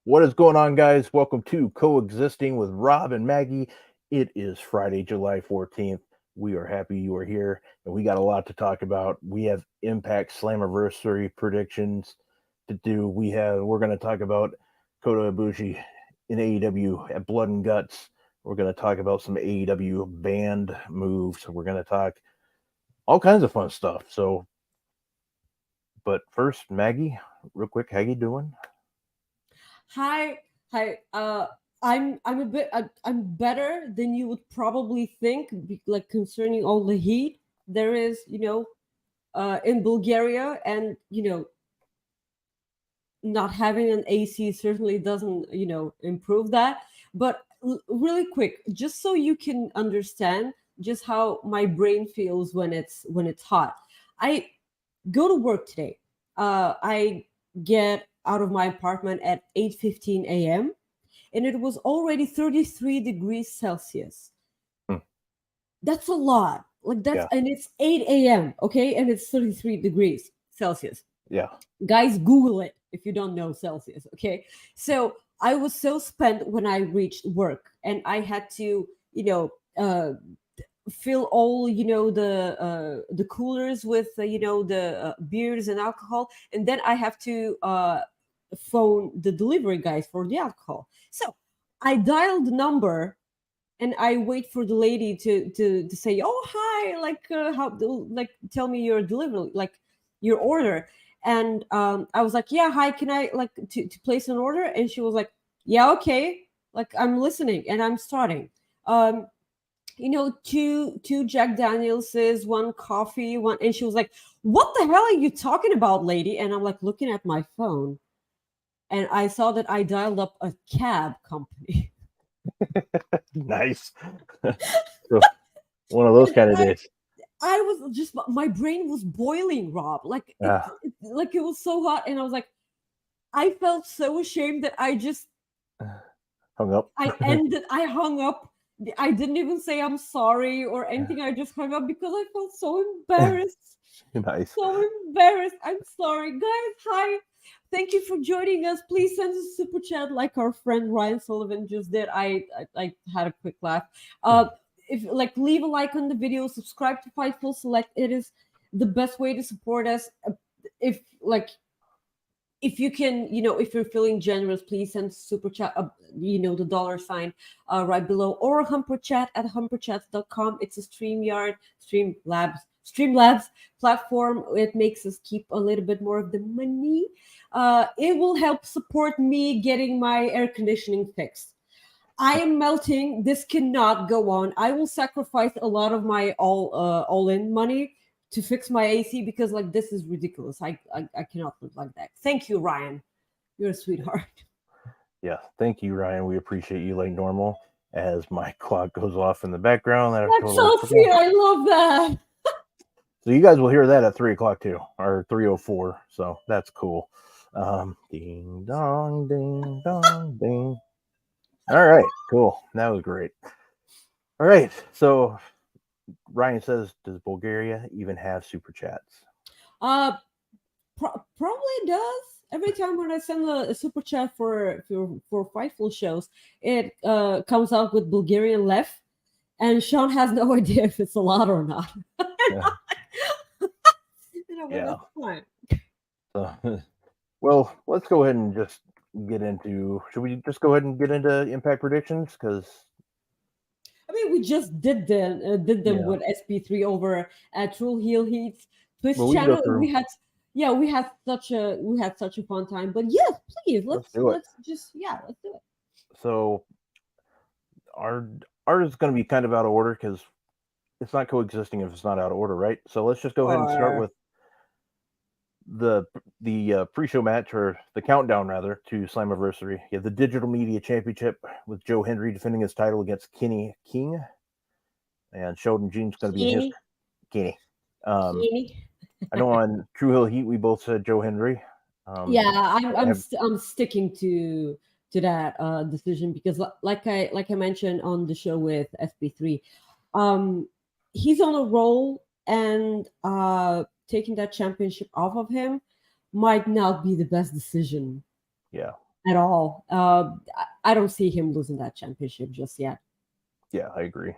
What is going on, guys? Welcome to Coexisting with Rob and Maggie. It is Friday, July 14th. We are happy you are here, and we got a lot to talk about. We have Impact Slammiversary predictions to do. We're going to talk about Kota Ibushi in AEW at Blood and Guts. We're going to talk about some AEW banned moves. We're going to talk all kinds of fun stuff. But first, Maggie, real quick, how you doing? Hi, hi. I'm a bit. I'm better than you would probably think. Like concerning all the heat there is, in Bulgaria, and not having an AC certainly doesn't, improve that. But really quick, just so you can understand just how my brain feels when it's hot. I go to work today. I get out of my apartment at 8:15 a.m. and it was already 33 degrees Celsius. Hmm. That's a lot. Like that's Yeah, and it's 8 a.m. Okay, and it's 33 degrees Celsius. yeah. Guys, Google it if you don't know Celsius. Okay, so I was so spent when I reached work, and I had to, fill all the coolers with the beers and alcohol, and then I have to phone the delivery guys for the alcohol. So I dialed the number and I wait for the lady to say, "Oh, hi, like like tell me your delivery, like your order." And I was like, "Yeah, hi, can I like to place an order?" And she was like, "Yeah, okay, like I'm listening and I'm starting." Um, two Jack Danielses, one coffee, one, and she was like, "What the hell are you talking about, lady?" And I'm like looking at my phone, and I saw that I dialed up a cab company. Nice. So one of those And kind of days. I was just, my brain was boiling, Rob. Like Ah, like it was so hot, and I was like, I felt so ashamed that hung up. I hung up. I didn't even say I'm sorry or anything. I just hung up because I felt so embarrassed. Nice. So embarrassed. I'm sorry, guys. Hi. Thank you for joining us. Please send us a super chat like our friend Ryan Sullivan just did. I had a quick laugh. If like leave a like on the video, subscribe to Fightful Select. It is the best way to support us. If like if you can, if you're feeling generous, please send super chat, the dollar sign right below, or humper chat at humperchats.com. It's a Streamlabs platform. It makes us keep a little bit more of the money. It will help support me getting my air conditioning fixed. I am melting. This cannot go on. I will sacrifice a lot of my all in money to fix my AC because like this is ridiculous. I cannot live like that. Thank you, Ryan. You're a sweetheart. Yeah. Thank you, Ryan. We appreciate you like normal. As my clock goes off in the background, that I That's totally so forgot. sweet. I love that. So you guys will hear that at 3 o'clock too, or 3:04. So that's cool. Ding dong, ding dong, ding. All right, cool. That was great. All right. So Ryan says, does Bulgaria even have super chats? Uh, Probably does. Every time when I send a super chat for Fightful shows, it comes out with Bulgarian left, and Sean has no idea if it's a lot or not. Yeah. But Yeah. that's fine. So, well, let's go ahead and just get into. Should we just go ahead and get into impact predictions? Because I mean, we just did them yeah, with SP3 over at True Heel Heats Twitch well, we can go channel. through. We had such a fun time. But yes, please Let's let's do it. let's just yeah let's do it. So our ours is going to be kind of out of order because it's not coexisting if it's not out of order, right? So let's just go ahead and start Or with the pre-show match, or the countdown rather, to Slammiversary. You have the Digital Media Championship with Joe Hendry defending his title against Kenny King, and Sheldon Jean's going to be in his Kenny, Kenny. Um, Kenny. I know on True Hill Heat we both said Joe Hendry. Um, Yeah, I'm have, st- I'm sticking to that decision because like I mentioned on the show with SP3, um, he's on a roll, and taking that championship off of him might not be the best decision. yeah. at all. I don't see him losing that championship just yet. Yeah, I agree.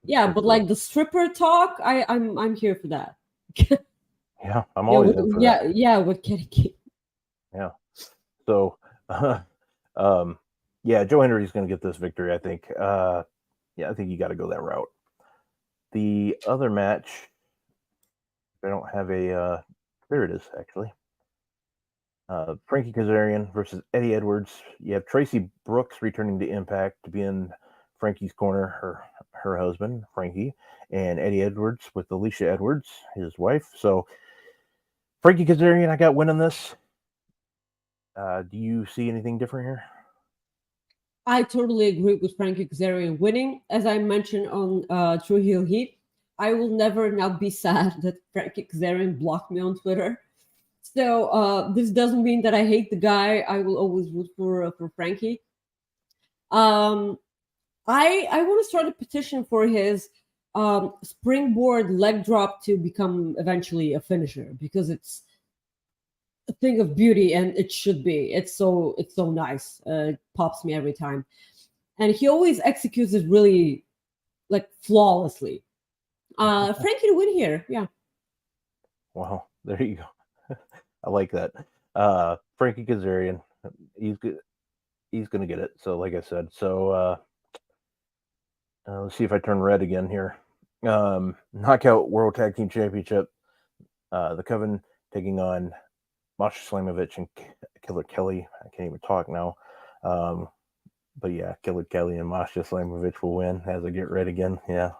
Yeah, For but sure. like the stripper talk, I'm here for that. Yeah, I'm Yeah, always in for that. with Kenny King. Yeah. So, um, yeah, Joe Henry's going to get this victory. I think. Yeah, I think you got to go that route. The other match, I don't have a. There it is, actually. Frankie Kazarian versus Eddie Edwards. You have Tracy Brooks returning to Impact to be in Frankie's corner, her husband Frankie, and Eddie Edwards with Alicia Edwards, his wife. So Frankie Kazarian, I got winning this. Do you see anything different here? I totally agree with Frankie Kazarian winning. As I mentioned on True Heel Heat, I will never not be sad that Frankie Kazarian blocked me on Twitter. So this doesn't mean that I hate the guy. I will always root for Frankie. Um, I want to start a petition for his springboard leg drop to become eventually a finisher because it's a thing of beauty and it should be. It's so nice. It pops me every time, and he always executes it really like flawlessly. Frankie to win here, yeah. Well, there you go. I like that. Frankie Kazarian, he's good. He's going to get it. So, like I said, let's see if I turn red again here. Knockout World Tag Team Championship. The Coven taking on Masha Slamovich and Killer Kelly. I can't even talk now. But yeah, Killer Kelly and Masha Slamovich will win as I get red again. Yeah.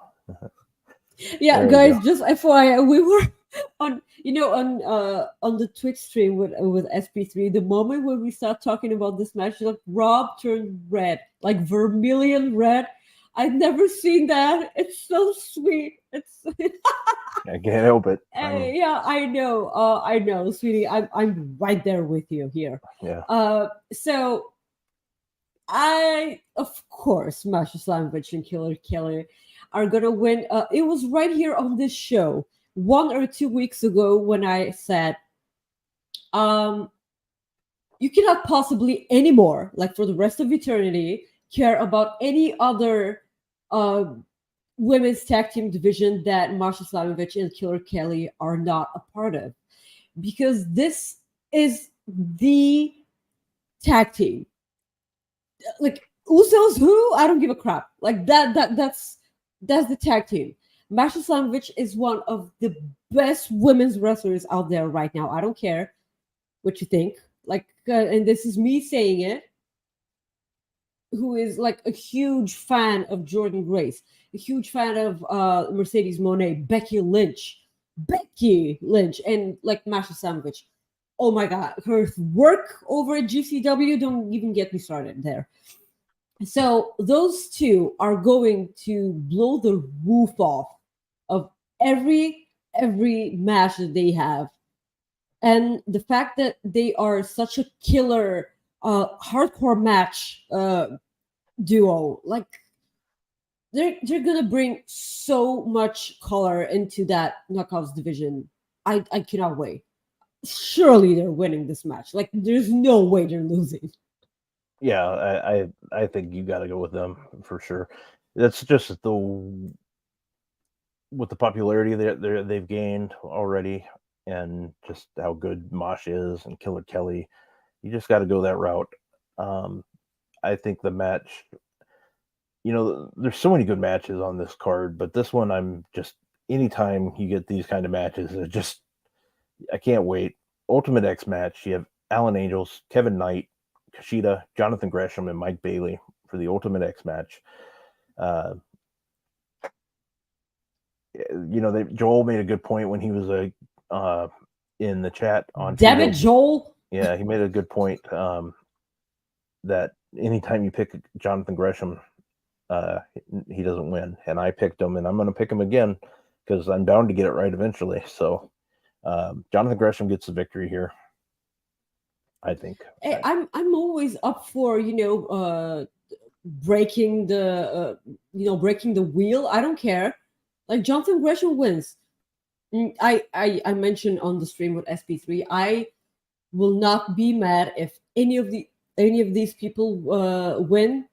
Yeah, There we guys, go. just FYI, we were on the Twitch stream with SP3. The moment when we start talking about this match, like Rob turned red, like vermilion red. I've never seen that. It's so sweet. It's I can't help it. yeah, I know, sweetie. I'm right there with you here. Yeah. So I, of course, Masha Slamovich and Killer Kelly are gonna win. It was right here on this show 1 or 2 weeks ago when I said, um, you cannot possibly anymore, like for the rest of eternity, care about any other uh, women's tag team division that Masha Slamovich and Killer Kelly are not a part of, because this is the tag team. Like Usos, who I don't give a crap. Like that's the tag team. Masha Slamovich is one of the best women's wrestlers out there right now. I don't care what you think. Like, and this is me saying it, who is like a huge fan of Jordan Grace, a huge fan of Mercedes Moné, Becky Lynch, and like Masha Slamovich. Oh my God, her work over at GCW, don't even get me started there. So those two are going to blow the roof off of every match that they have, and the fact that they are such a killer hardcore match duo, like they're gonna bring so much color into that knockouts division. I cannot wait. Surely they're winning this match. Like there's no way they're losing. Yeah, I think you got to go with them for sure. That's just the with the popularity that they've gained already, and just how good Mosh is and Killer Kelly. You just got to go that route. Um, I think the match. There's so many good matches on this card, but this one, I'm just anytime you get these kind of matches, I can't wait. Ultimate X match. You have Alan Angels, Kevin Knight, Kushida, Jonathan Gresham, and Mike Bailey for the Ultimate X match. Joel made a good point when he was in the chat on Damn True it, Joel. Yeah, he made a good point that anytime you pick Jonathan Gresham, he doesn't win. And I picked him, and I'm going to pick him again because I'm bound to get it right eventually. So Jonathan Gresham gets the victory here, I think. Hey, I'm always up for breaking breaking the wheel. I don't care. Like Jonathan Gresham wins. I mentioned on the stream with SP3. I will not be mad if any of the any of these people win,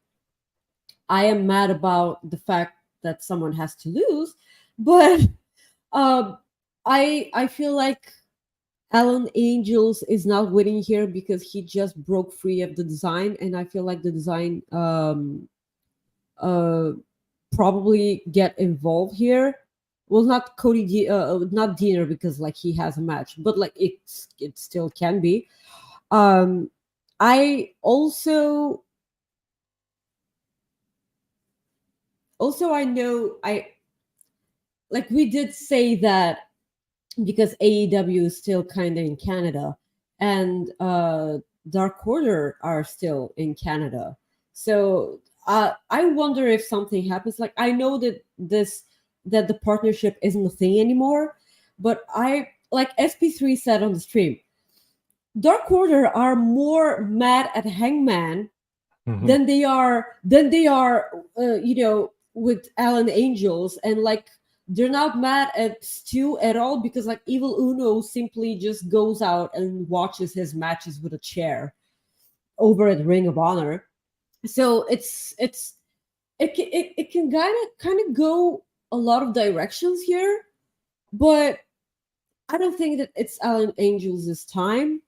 I am mad about the fact that someone has to lose. But I feel like Alan Angels is not winning here because he just broke free of the design, and I feel like the design probably get involved here. Well, not not Diener, because like he has a match, but like it still can be. I also I know I like we did say that because AEW is still kind of in Canada, and Dark Order are still in Canada. So I wonder if something happens. Like I know that that the partnership isn't a thing anymore, but I like SP3 said on the stream, Dark Order are more mad at Hangman than they are with Alan Angels, and like they're not mad at Stu at all because like Evil Uno simply just goes out and watches his matches with a chair over at Ring of Honor. So it can kind of go a lot of directions here, but I don't think that it's Alan Angels this time.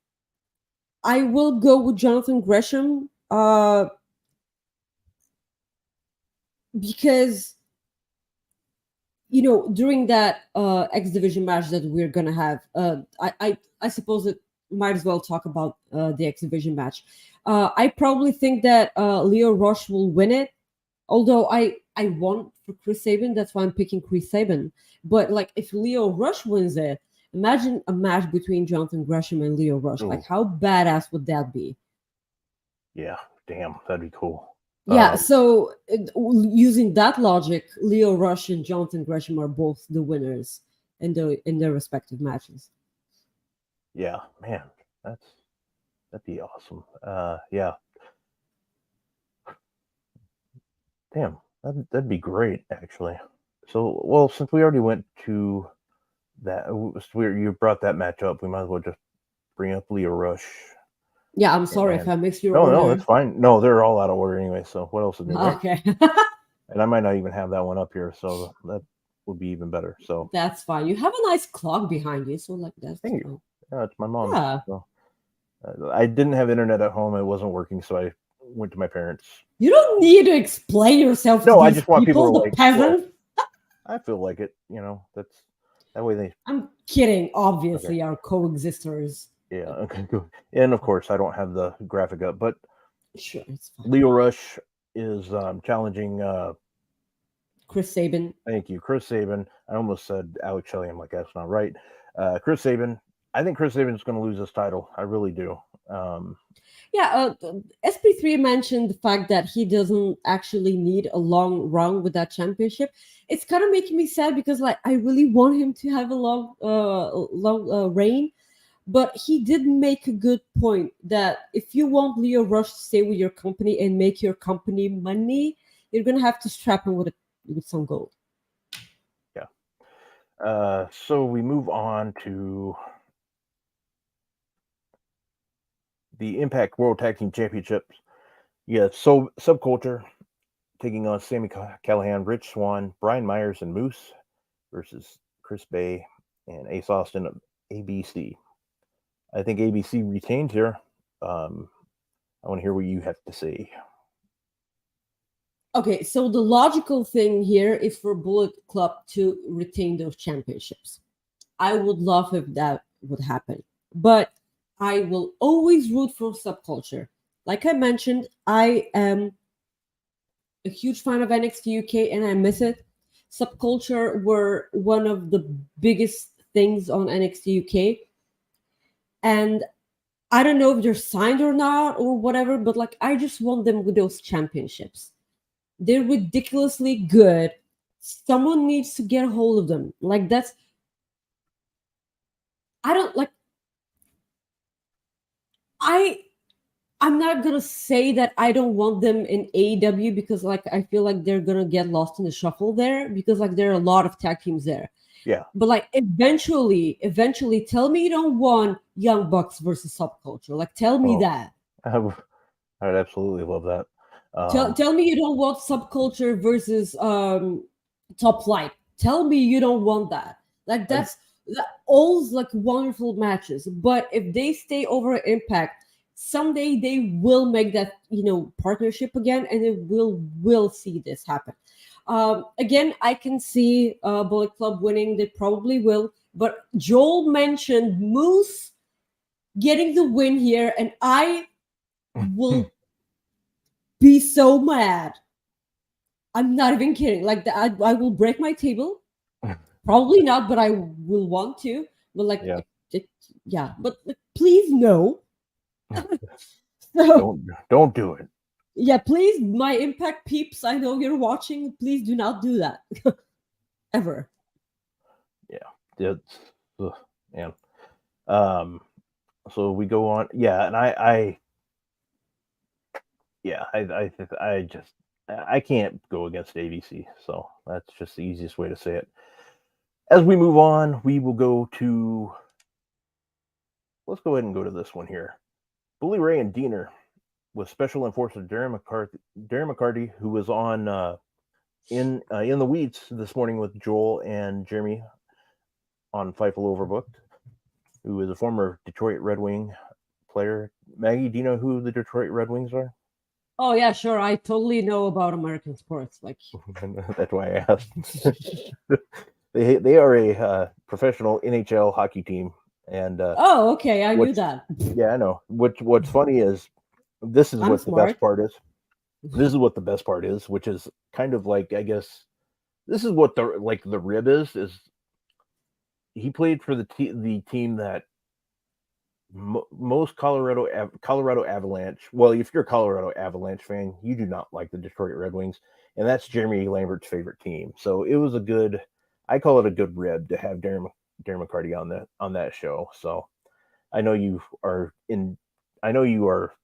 I will go with Jonathan Gresham because during that X Division match that we're gonna have, I suppose it might as well talk about the X Division match. I probably think that Leo Rush will win it, although I want for Chris Sabin. That's why I'm picking Chris Sabin. But like if Leo Rush wins it, imagine a match between Jonathan Gresham and Leo Rush. Ooh. Like how badass would that be? Yeah, damn, that'd be cool. Yeah, so using that logic, Leo Rush and Jonathan Gresham are both the winners in their respective matches. Yeah, man, that'd be awesome. Yeah, damn, that'd be great actually. So, well, since we already went to that, you brought that match up, we might as well just bring up Leo Rush. Yeah, I'm sorry if I mixed your order. order. No, that's fine. No, they're all out of order anyway. So what else is new? Okay. And I might not even have that one up here, so that would be even better. So that's fine. You have a nice clock behind you, so like that's thank fine. you. Yeah, it's my mom. Yeah. So, I didn't have internet at home; it wasn't working, so I went to my parents. You don't need to explain yourself. No, to I these just want people to the like. peasants. Well, I feel like it. That's that way they. I'm kidding. Obviously, our coexisters. Yeah. Okay. Good. And of course, I don't have the graphic up, but sure, it's fine. Leo Rush is challenging Chris Sabin. Thank you, Chris Sabin. I almost said Alex Shelley. I'm like, that's not right. Chris Sabin. I think Chris Sabin is going to lose this title. I really do. SP3 mentioned the fact that he doesn't actually need a long run with that championship. It's kind of making me sad because like I really want him to have a long reign. But he did make a good point that if you want Leo Rush to stay with your company and make your company money, you're going to have to strap him with some gold. Yeah. So we move on to the Impact World Tag Team Championships. Yeah, so Subculture taking on Sami Callihan, Rich Swann, Brian Myers, and Moose versus Chris Bay and Ace Austin of ABC. I think ABC retained here. I want to hear what you have to say. Okay, so the logical thing here is for Bullet Club to retain those championships. I would love if that would happen. But I will always root for Subculture. Like I mentioned, I am a huge fan of NXT UK and I miss it. Subculture were one of the biggest things on NXT UK. And I don't know if they're signed or not or whatever, but like I just want them with those championships. They're ridiculously good. Someone needs to get a hold of them. Like that's I don't like I'm not gonna say that I don't want them in AEW because like I feel like they're gonna get lost in the shuffle there because like there are a lot of tag teams there. Yeah. But like eventually, tell me you don't want Young Bucks versus Subculture. Like tell me that. I'd absolutely love that. Tell me you don't want subculture versus top flight. Tell me you don't want that. Like I, that all like wonderful matches. But if they stay over Impact, someday they will make that partnership again, and it will see this happen. Again, I can see Bullet Club winning. They probably will. But Joel mentioned Moose getting the win here, and I will be so mad. I'm not even kidding. Like I will break my table. Probably not, but I will want to. But like, yeah, yeah. But like, please no. So don't do it. yeah, please, my Impact peeps. I know you're watching. Please do not do that ever. Yeah, it's man. So we go on. Yeah, and I just I can't go against ABC. So that's just the easiest way to say it. As we move on, we will go to. Let's go ahead and go to this one here. Bully Ray and Diener with Special Enforcer Darren McCarty, who was on in the weeds this morning with Joel and Jeremy on Fightful Overbooked, who is a former Detroit Red Wing player. Maggie, do you know who the Detroit Red Wings are? Oh yeah, sure. I totally know about American sports. Like That's why I asked. They are a professional NHL hockey team, and oh, okay, I knew that. yeah, I know. What's funny is this is I'm what the smart. best part is. This is what the best part is, which is kind of like, I guess this is what the rib is he played for the team that most Colorado Avalanche. Well, if you're a Colorado Avalanche fan, you do not like the Detroit Red Wings, and that's Jeremy Lambert's favorite team. So it was I call it a good rib to have Darren McCarty on that show. So I know you are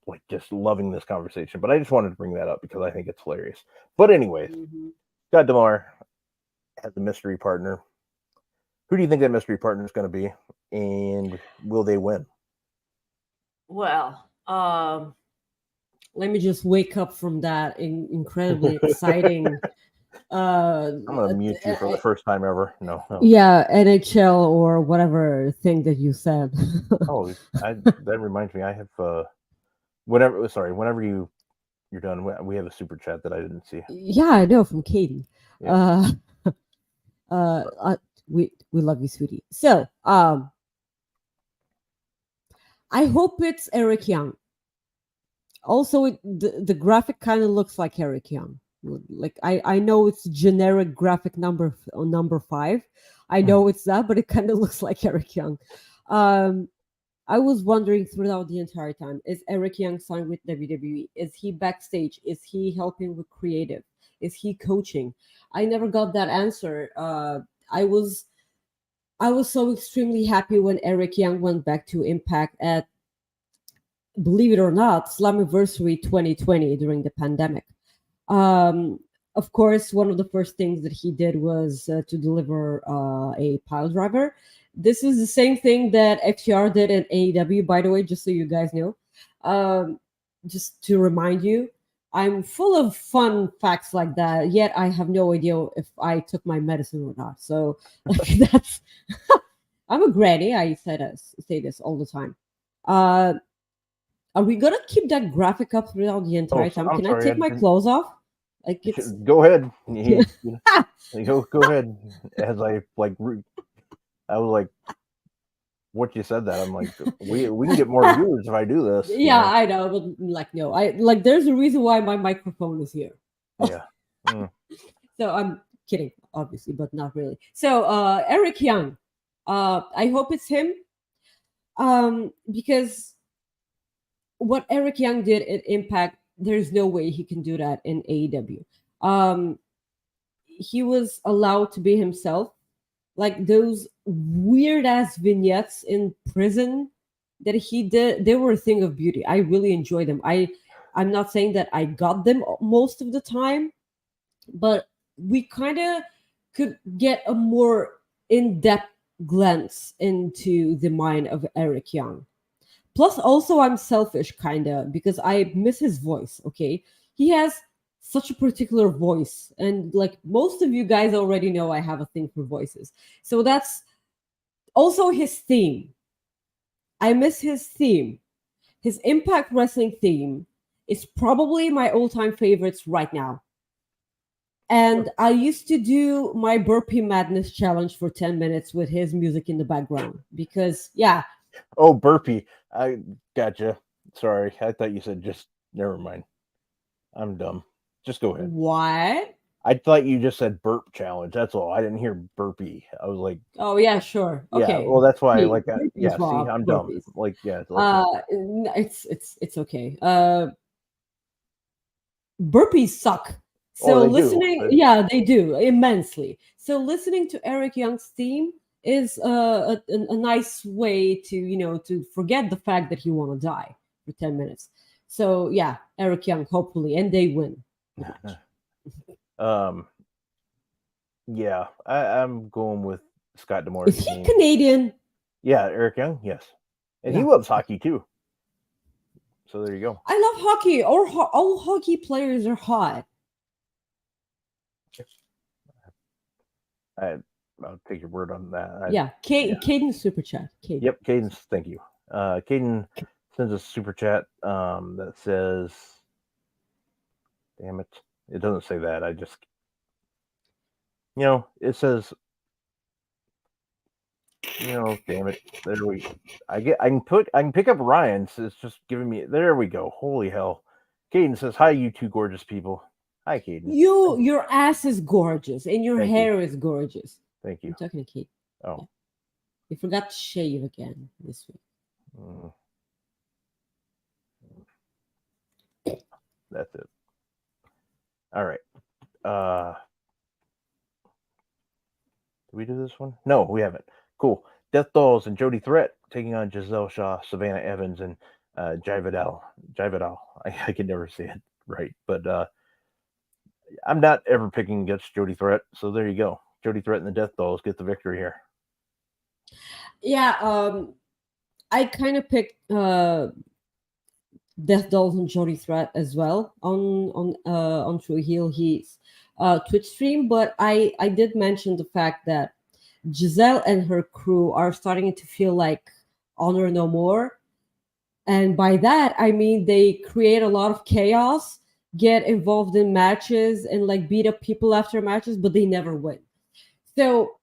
like just loving this conversation, but I just wanted to bring that up because I think it's hilarious. But anyways, Scott DeMar has a mystery partner. Who do you think that mystery partner is going to be, and will they win? Well, let me just wake up from that incredibly exciting. I'm going to mute you for the first time ever. No. Yeah, NHL or whatever thing that you said. Oh, that reminds me. I have whenever you're done, we have a super chat that I didn't see. Yeah, I know from Katie. Yeah. We love you, sweetie. So, I hope it's Eric Young. Also, the graphic kind of looks like Eric Young. Like I know it's generic graphic number 5. I know it's that, but it kind of looks like Eric Young. I was wondering throughout the entire time, is Eric Young signed with WWE? Is he backstage? Is he helping with creative? Is he coaching? I never got that answer. I was so extremely happy when Eric Young went back to Impact at, believe it or not, Slammiversary 2020 during the pandemic. Of course, one of the first things that he did was to deliver a pile driver. This is the same thing that XR did in AEW, by the way, just so you guys know. Just to remind you, I'm full of fun facts like that, yet I have no idea if I took my medicine or not. So that's I'm a granny. I say this all the time. Are we gonna keep that graphic up throughout the entire time? Can I take my clothes off? Like it's go ahead. Go ahead. As I was like, what you said that I'm like, we can get more viewers if I do this. Yeah, I know, but like no, I like there's a reason why my microphone is here. Yeah. So I'm kidding, obviously, but not really. So Eric Young, I hope it's him, because what Eric Young did at Impact, there's no way he can do that in AEW. He was allowed to be himself. Like those weird ass vignettes in prison that he did, they were a thing of beauty. I really enjoyed them. I'm not saying that I got them most of the time, but we kind of could get a more in-depth glance into the mind of Eric Young. Plus, also, I'm selfish, kind of, because I miss his voice, okay? He has such a particular voice. And like most of you guys already know, I have a thing for voices. So that's also his theme. I miss his theme. His Impact Wrestling theme is probably my all-time favorites right now. And I used to do my burpee madness challenge for 10 minutes with his music in the background because, yeah. Oh, burpee. I gotcha. Sorry. I thought you said just, never mind. I'm dumb. Just go ahead. What? I thought you just said burp challenge. That's all. I didn't hear burpee. I was like, Oh, yeah, sure. yeah. Okay. Well, that's why. Burpees, See, Rob. I'm dumb. Burpees. Like, yeah. Let's It's okay. Burpees suck. Oh, So they do. listening, yeah, they do immensely. So listening to Eric Young's theme is a nice way to to forget the fact that you want to die for 10 minutes. So yeah, Eric Young, hopefully, and they win the match. Yeah. I'm going with Scott Is Demore's he team. Canadian? Yeah, Eric Young. Yes, and he Yeah. loves hockey too. So there you go. I love hockey. All hockey players are hot. I'll take your word on that. Yeah, Caden super chat. Caden. Yep, Cadence. Thank you. Caden sends a super chat that says, "Damn it, it doesn't say that. I just, it says, damn it. There we. I can pick up Ryan's. It's just giving me. There we go. Holy hell. Caden says, "Hi, you two gorgeous people." Hi, Caden. Your ass is gorgeous and your Thank hair is gorgeous. Thank you. I'm talking to Kate. Oh. Yeah. You forgot to shave again this week. That's it. All right. Did we do this one? No, we haven't. Cool. Death Dolls and Jody Threat taking on Giselle Shaw, Savannah Evans, and Jivedal. I can never say it right, but I'm not ever picking against Jody Threat, so there you go. Jody Threat and the Death Dolls get the victory here. Yeah, I kind of picked Death Dolls and Jody Threat as well on True Heel He's Twitch stream, but I did mention the fact that Giselle and her crew are starting to feel like Honor No More, and by that I mean they create a lot of chaos, get involved in matches, and like beat up people after matches, but they never win. So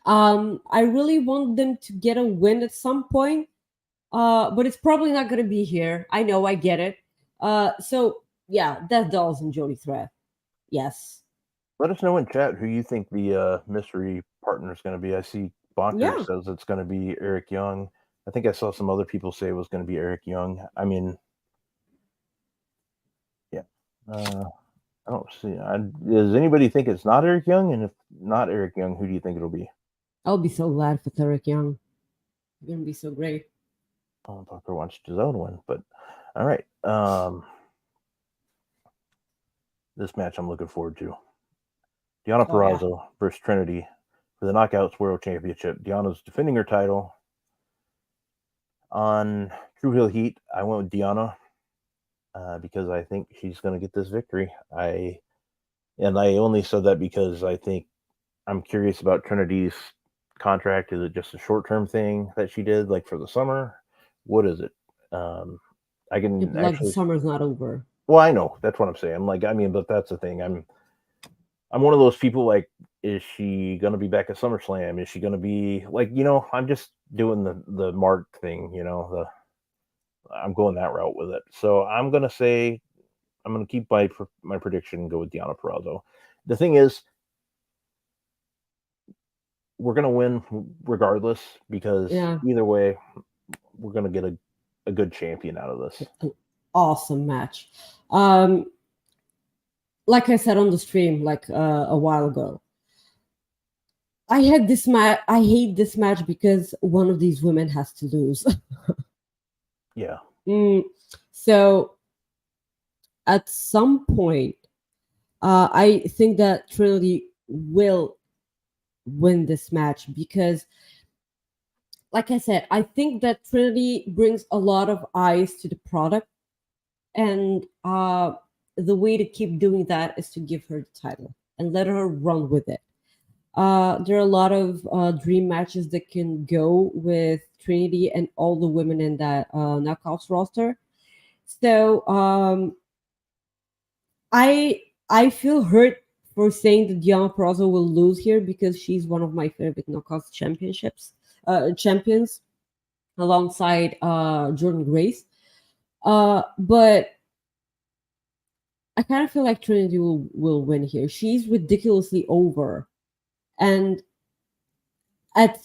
I really want them to get a win at some point, but it's probably not going to be here. I know, I get it. So yeah, Death Dolls and Jody Threat. Yes. Let us know in chat who you think the mystery partner is going to be. I see Bonker says it's going to be Eric Young. I think I saw some other people say it was going to be Eric Young. I mean, yeah. I don't see. Does anybody think it's not Eric Young? And if not Eric Young, who do you think it'll be? I'll be so glad if it's Eric Young. It's going to be so great. Oh, Bonker wants Giselle to win, but all right. This match I'm looking forward to. Deonna Purrazzo versus Trinity for the Knockouts World Championship. Deonna's defending her title. On True Heel Heat, I went with Deonna because I think she's going to get this victory. I only said that because I think I'm curious about Trinity's contract. Is it just a short-term thing that she did, like for the summer? What is it? I can like the summer's not over. Well, I know that's what I'm saying. But that's the thing. I'm one of those people. Like, is she gonna be back at SummerSlam? Is she gonna be like, I'm just doing the Mark thing. I'm going that route with it. So I'm gonna say I'm gonna keep my prediction and go with Deonna Purrazzo. The thing is, we're gonna win regardless because either way, we're gonna get a good champion out of this. An awesome match. Like I said on the stream a while ago, I had this match. I hate this match because one of these women has to lose. Yeah. So at some point, I think that Trinity will win this match because like I said, I think that Trinity brings a lot of eyes to the product, and the way to keep doing that is to give her the title and let her run with it. There are a lot of dream matches that can go with Trinity and all the women in that Knockouts roster. So I feel hurt for saying that Diana Perazzo will lose here because she's one of my favorite Knockouts champions alongside Jordan Grace. But I kind of feel like Trinity will win here. She's ridiculously over, and at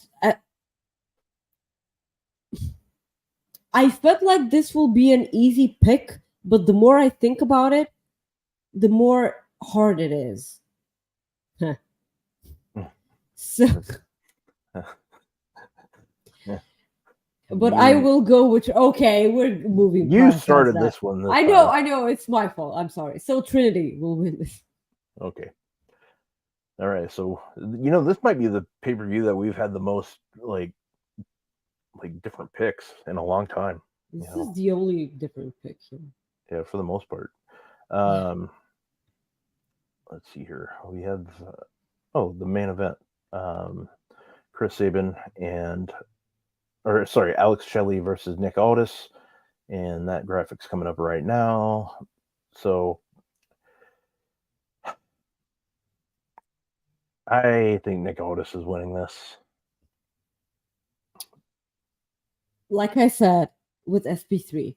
I felt like this will be an easy pick, but the more I think about it, the more hard it is. So, but I will go with. Okay, we're moving. You past started that. this one. This I time. know. It's my fault. I'm sorry. So Trinity will win this. Okay. All right. So this might be the pay-per-view that we've had the most like different picks in a long time. This is the only different pick here. Yeah, for the most part. Let's see here. We have the main event. Chris Sabin Alex Shelley versus Nick Aldis, and that graphic's coming up right now. So I think Nick Aldis is winning this. Like I said with SP3,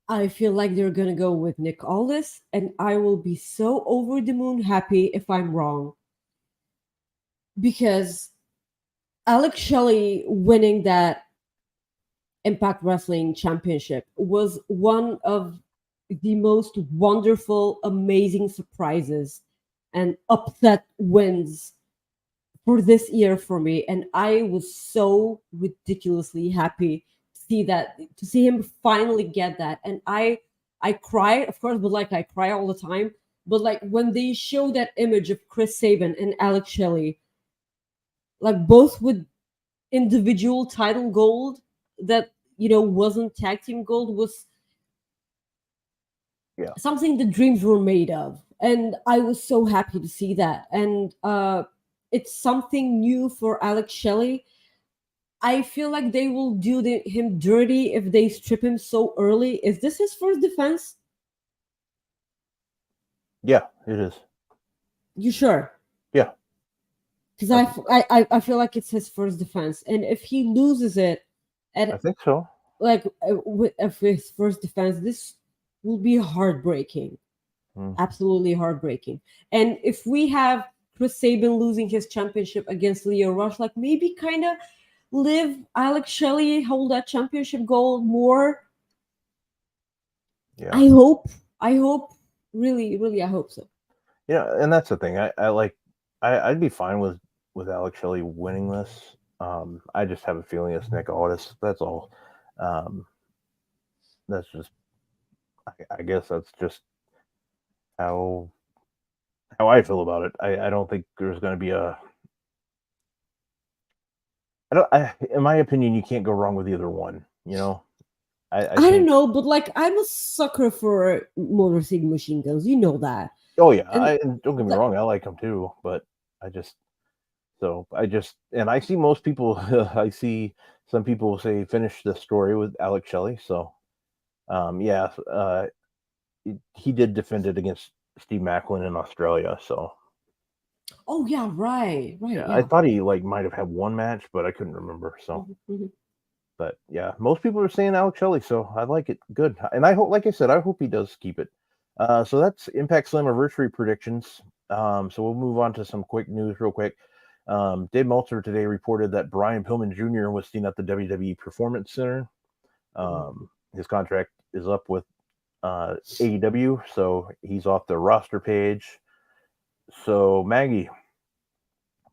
I feel like they're gonna go with Nick Aldis, and I will be so over the moon happy if I'm wrong. Because Alex Shelley winning that Impact Wrestling Championship was one of the most wonderful, amazing surprises and upset wins for this year for me. And I was so ridiculously happy to see him finally get that. And I cried, of course, but like I cry all the time. But like when they show that image of Chris Sabin and Alex Shelley, like both with individual title gold that wasn't tag team gold, was something the dreams were made of, and I was so happy to see that. And it's something new for Alex Shelley. I feel like they will do him dirty if they strip him so early. Is this his first defense? Yeah, it is. You sure? Yeah. Because I feel like it's his first defense, and if he loses it, I think so. Like with his first defense, this will be heartbreaking. Absolutely heartbreaking. And if we have Chris Sabin losing his championship against Leo Rush, like maybe kind of live Alex Shelley hold that championship gold more. Yeah. I hope, really, I hope so. Yeah, and that's the thing. I'd be fine with Alex Shelley winning this. I just have a feeling it's Nick Aldis. That's all. That's just, I guess that's just how I feel about it. I don't think there's going to be in my opinion, you can't go wrong with either one. I don't know, but like I'm a sucker for Motor City Machine Guns. You know that. Oh yeah, and don't get me wrong, I like them too, but I see most people. I see some people say finish the story with Alex Shelley. So, he did defend it against Steve Macklin in Australia. So. Oh yeah, right. Yeah. I thought he might have had one match, but I couldn't remember. So, but yeah, most people are saying Alex Shelley, so I like it. Good, and I hope, like I said, I hope he does keep it. So that's Impact Slammiversary predictions. So we'll move on to some quick news real quick. Dave Meltzer today reported that Brian Pillman Jr. was seen at the WWE Performance Center. His contract is up with AEW, so he's off the roster page. So Maggie,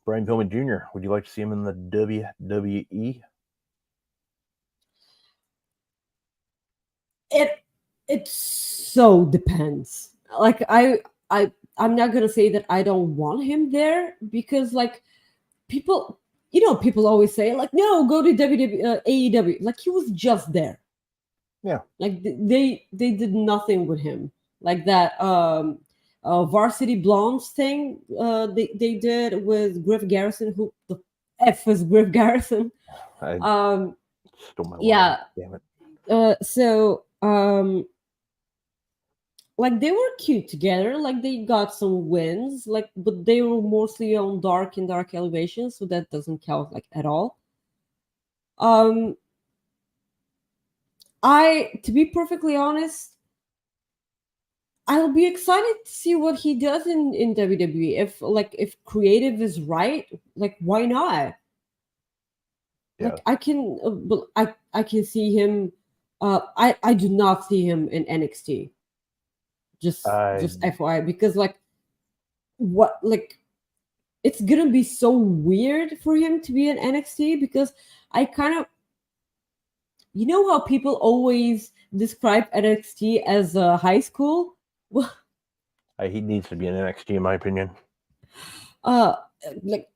Brian Pillman Jr., would you like to see him in the WWE? It so depends. Like I'm not gonna say that I don't want him there, because like people people always say like, no, go to AEW. Like he was just there. Yeah. Like they did nothing with him. Like that Varsity Blondes thing they did with Griff Garrison. Who the F was Griff Garrison? I Um, stole my line. yeah. Damn it. So like they were cute together, like they got some wins, like, but they were mostly on dark and dark elevation, so that doesn't count like at all. um to be perfectly honest, I'll be excited to see what he does in WWE. If creative is right, like why not? Yeah. Like I can but I can see him. I do not see him in NXT. Just FYI, because like what like it's gonna be so weird for him to be in NXT, because I kind of, how people always describe NXT as a high school. Well, he needs to be in NXT, in my opinion. uh, like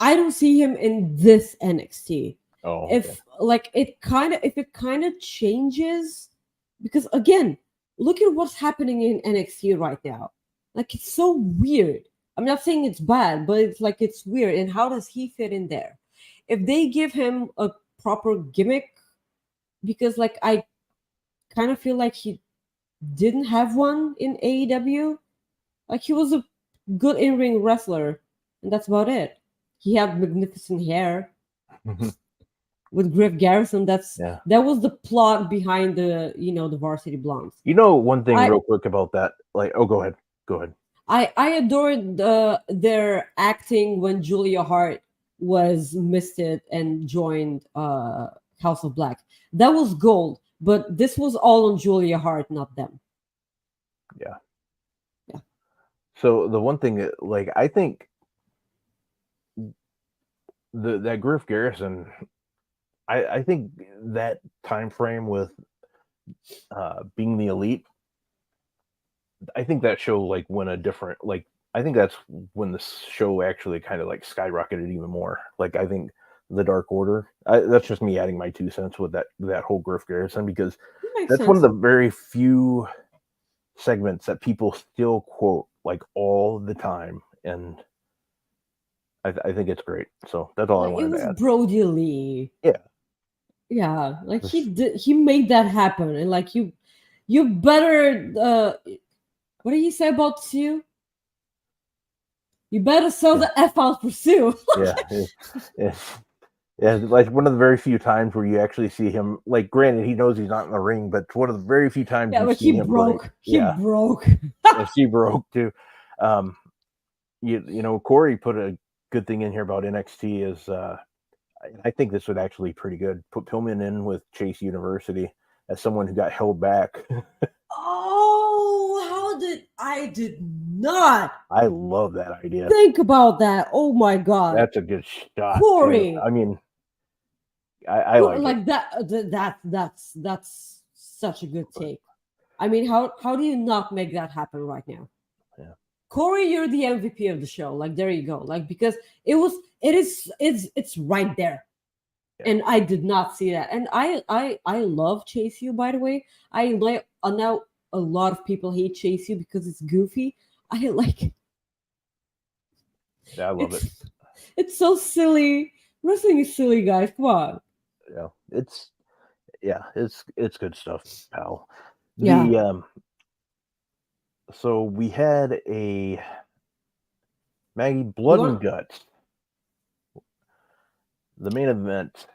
I don't see him in this NXT. Oh, If okay. like it kind of changes, because again, look at what's happening in NXT right now. Like it's so weird. I'm not saying it's bad, but it's like it's weird. And how does he fit in there? If they give him a proper gimmick, because like I kind of feel like he didn't have one in AEW. Like he was a good in-ring wrestler, and that's about it. He had magnificent hair with Griff Garrison. That was the plot behind the Varsity Blondes. One thing real quick about that, like, oh, go ahead. I adored their acting when Julia Hart was misted and joined House of Black. That was gold, but this was all on Julia Hart, not them. Yeah. Yeah. So the one thing that, like, I think that Griff Garrison, I think that time frame with being the Elite, I think that show like went a different, like, I think that's when the show actually kind of like skyrocketed even more. Like I think the Dark Order, that's just me adding my 2 cents with that whole Griff Garrison, because that's one of the very few segments that people still quote like all the time, and I think it's great. So that's all I wanted to add. Brody Lee. Yeah, like he made that happen, and like you better what do you say about Sue? You better sell the F out for Sue. Yeah, like one of the very few times where you actually see him. Like, granted, he knows he's not in the ring, but it's one of the very few times you see him broke. break. He broke. And she broke too. Corey put a good thing in here about NXT is I think this would actually be pretty good. Put Pillman in with Chase University as someone who got held back. I did not. I love that idea. Think about that. Oh my god, that's a good shot, Corey. I mean, I like it. That's such a good take. I mean, how do you not make that happen right now? Yeah, Corey, you're the MVP of the show. Like, there you go. Like, because it's right there. Yeah. And I did not see that. And I love Chase U, by the way. I know a lot of people hate Chase U because it's goofy. I like it. Yeah, I love it. It's so silly. Wrestling is silly, guys. Come on. Yeah, it's good stuff, pal. Yeah. So we had a Maggie Blood and Guts. The main event,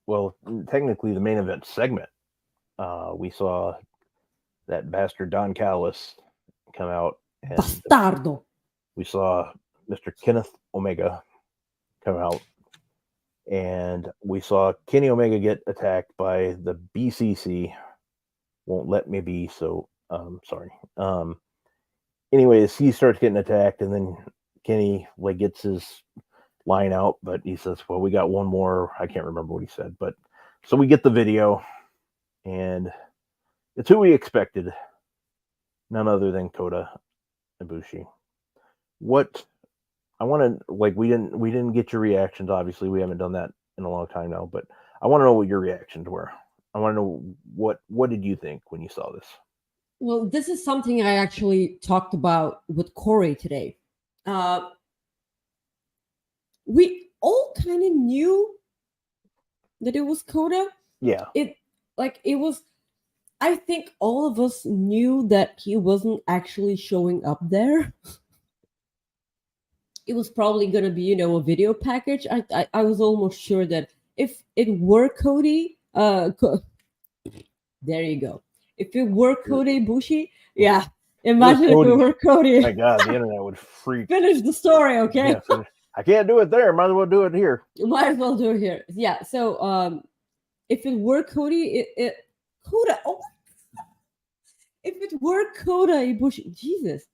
well, technically the main event segment. We saw that bastard Don Callis come out, and Bastardo. We saw Mr. Kenneth Omega come out, and we saw Kenny Omega get attacked by the BCC. Won't let me be, so sorry. Anyways, he starts getting attacked, and then Kenny like gets his line out, but he says, well, we got one more. I can't remember what he said, but so we get the video, and it's who we expected. None other than Kota Ibushi. What I want to like we didn't get your reactions. Obviously, we haven't done that in a long time now. But I want to know what your reactions were. I want to know what did you think when you saw this? Well, this is something I actually talked about with Corey today. Uh, we all kind of knew that it was Kota. Yeah, It was. I think all of us knew that he wasn't actually showing up there. It was probably gonna be, a video package. I was almost sure that if it were Cody, there you go. If it were Kota Ibushi, yeah. Imagine if it Cody. were Cody. My God, the internet would freak. Finish the story, okay? Yeah, I can't do it there. Might as well do it here. You might as well do it here. Yeah. So, if it were Cody, Kota. Oh, if it were Kota Ibushi, Jesus,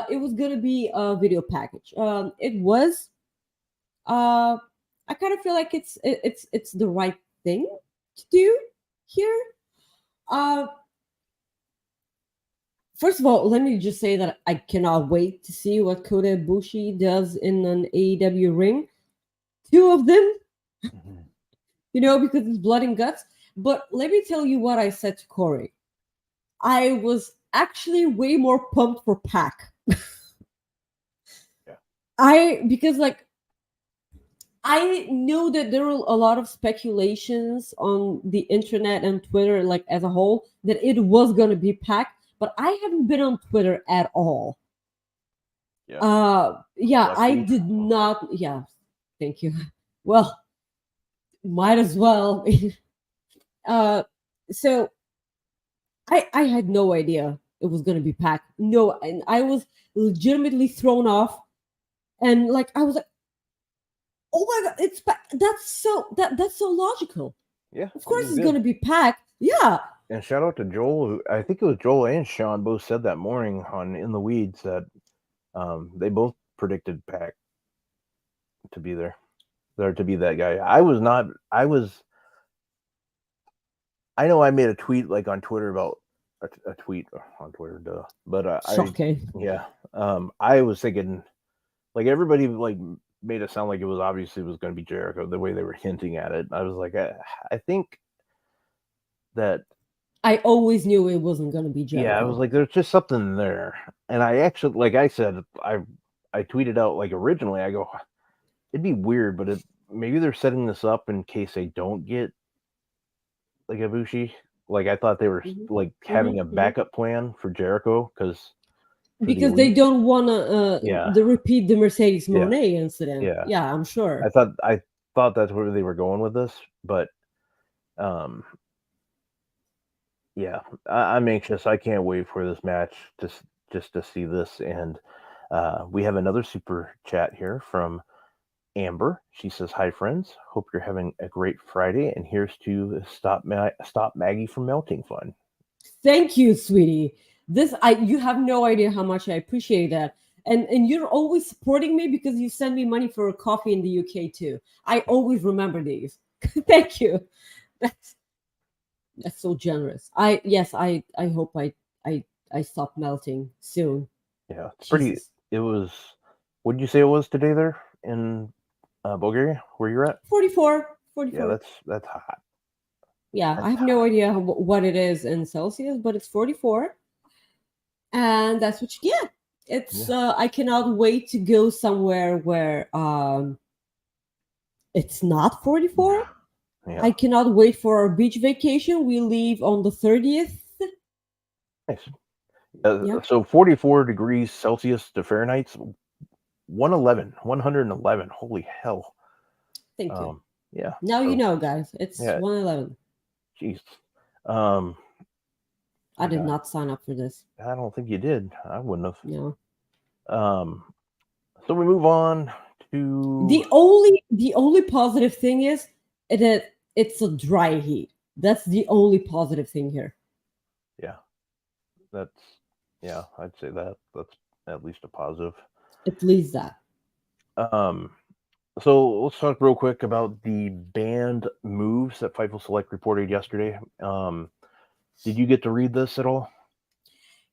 it was gonna be a video package. It was. I kind of feel like it's the right thing to do here. Uh, First of all, let me just say that I cannot wait to see what Kota Ibushi does in an AEW ring. Two of them, because it's blood and guts. But let me tell you what I said to Corey. I was actually way more pumped for Pac. Yeah. Because I know that there are a lot of speculations on the internet and Twitter, like as a whole, that it was gonna be Pac, but I haven't been on Twitter at all. Yeah, I did not. Yeah, thank you. Well, might as well. So I had no idea it was gonna be Pac. No, and I was legitimately thrown off, and I was like, oh my god, it's Pac. That's so logical. Yeah, of course it's gonna be Pac. Yeah. And shout out to Joel. Who, I think it was Joel and Sean both said that morning on In the Weeds that they both predicted Pac to be there, to be that guy. I was not. I was. I know I made a tweet on Twitter about a tweet on Twitter, duh. But I was thinking everybody made it sound like it was obviously was going to be Jericho the way they were hinting at it. I was like, I think that I always knew it wasn't going to be Jericho. Yeah, I was like, there's just something there, and I actually, like I said, I tweeted out originally. I go, it'd be weird, but maybe they're setting this up in case they don't get Ibushi. I thought they were having a backup plan for Jericho because they don't want to repeat the Mercedes Moné incident. Yeah, I'm sure. I thought that's where they were going with this, but yeah, I'm anxious. I can't wait for this match just to see this. And we have another super chat here from Amber. She says, "Hi friends, hope you're having a great Friday, and here's to stop Maggie from melting fun." Thank you, sweetie. You have no idea how much I appreciate that. And you're always supporting me because you send me money for a coffee in the UK too. I always remember these. Thank you. That's so generous. I hope I stop melting soon. Yeah, it's pretty. It was. What did you say it was today there in Bulgaria, where you're at? 44. Yeah, that's hot. Yeah, I have no idea what it is in Celsius, but it's 44, and that's what you get. It's I cannot wait to go somewhere where it's not 44. Yeah. I cannot wait for our beach vacation. We leave on the 30th. Nice. So 44 degrees Celsius to Fahrenheit, 111. Holy hell. Thank you. Yeah. Now you know, guys. It's 111. Jeez. I did not sign up for this. I don't think you did. I wouldn't have. No. So we move on to the only positive thing is that it's a dry heat. That's the only positive thing here. Yeah. I'd say that's at least a positive. At least that. So let's talk real quick about the banned moves that Fightful Select reported yesterday. Did you get to read this at all?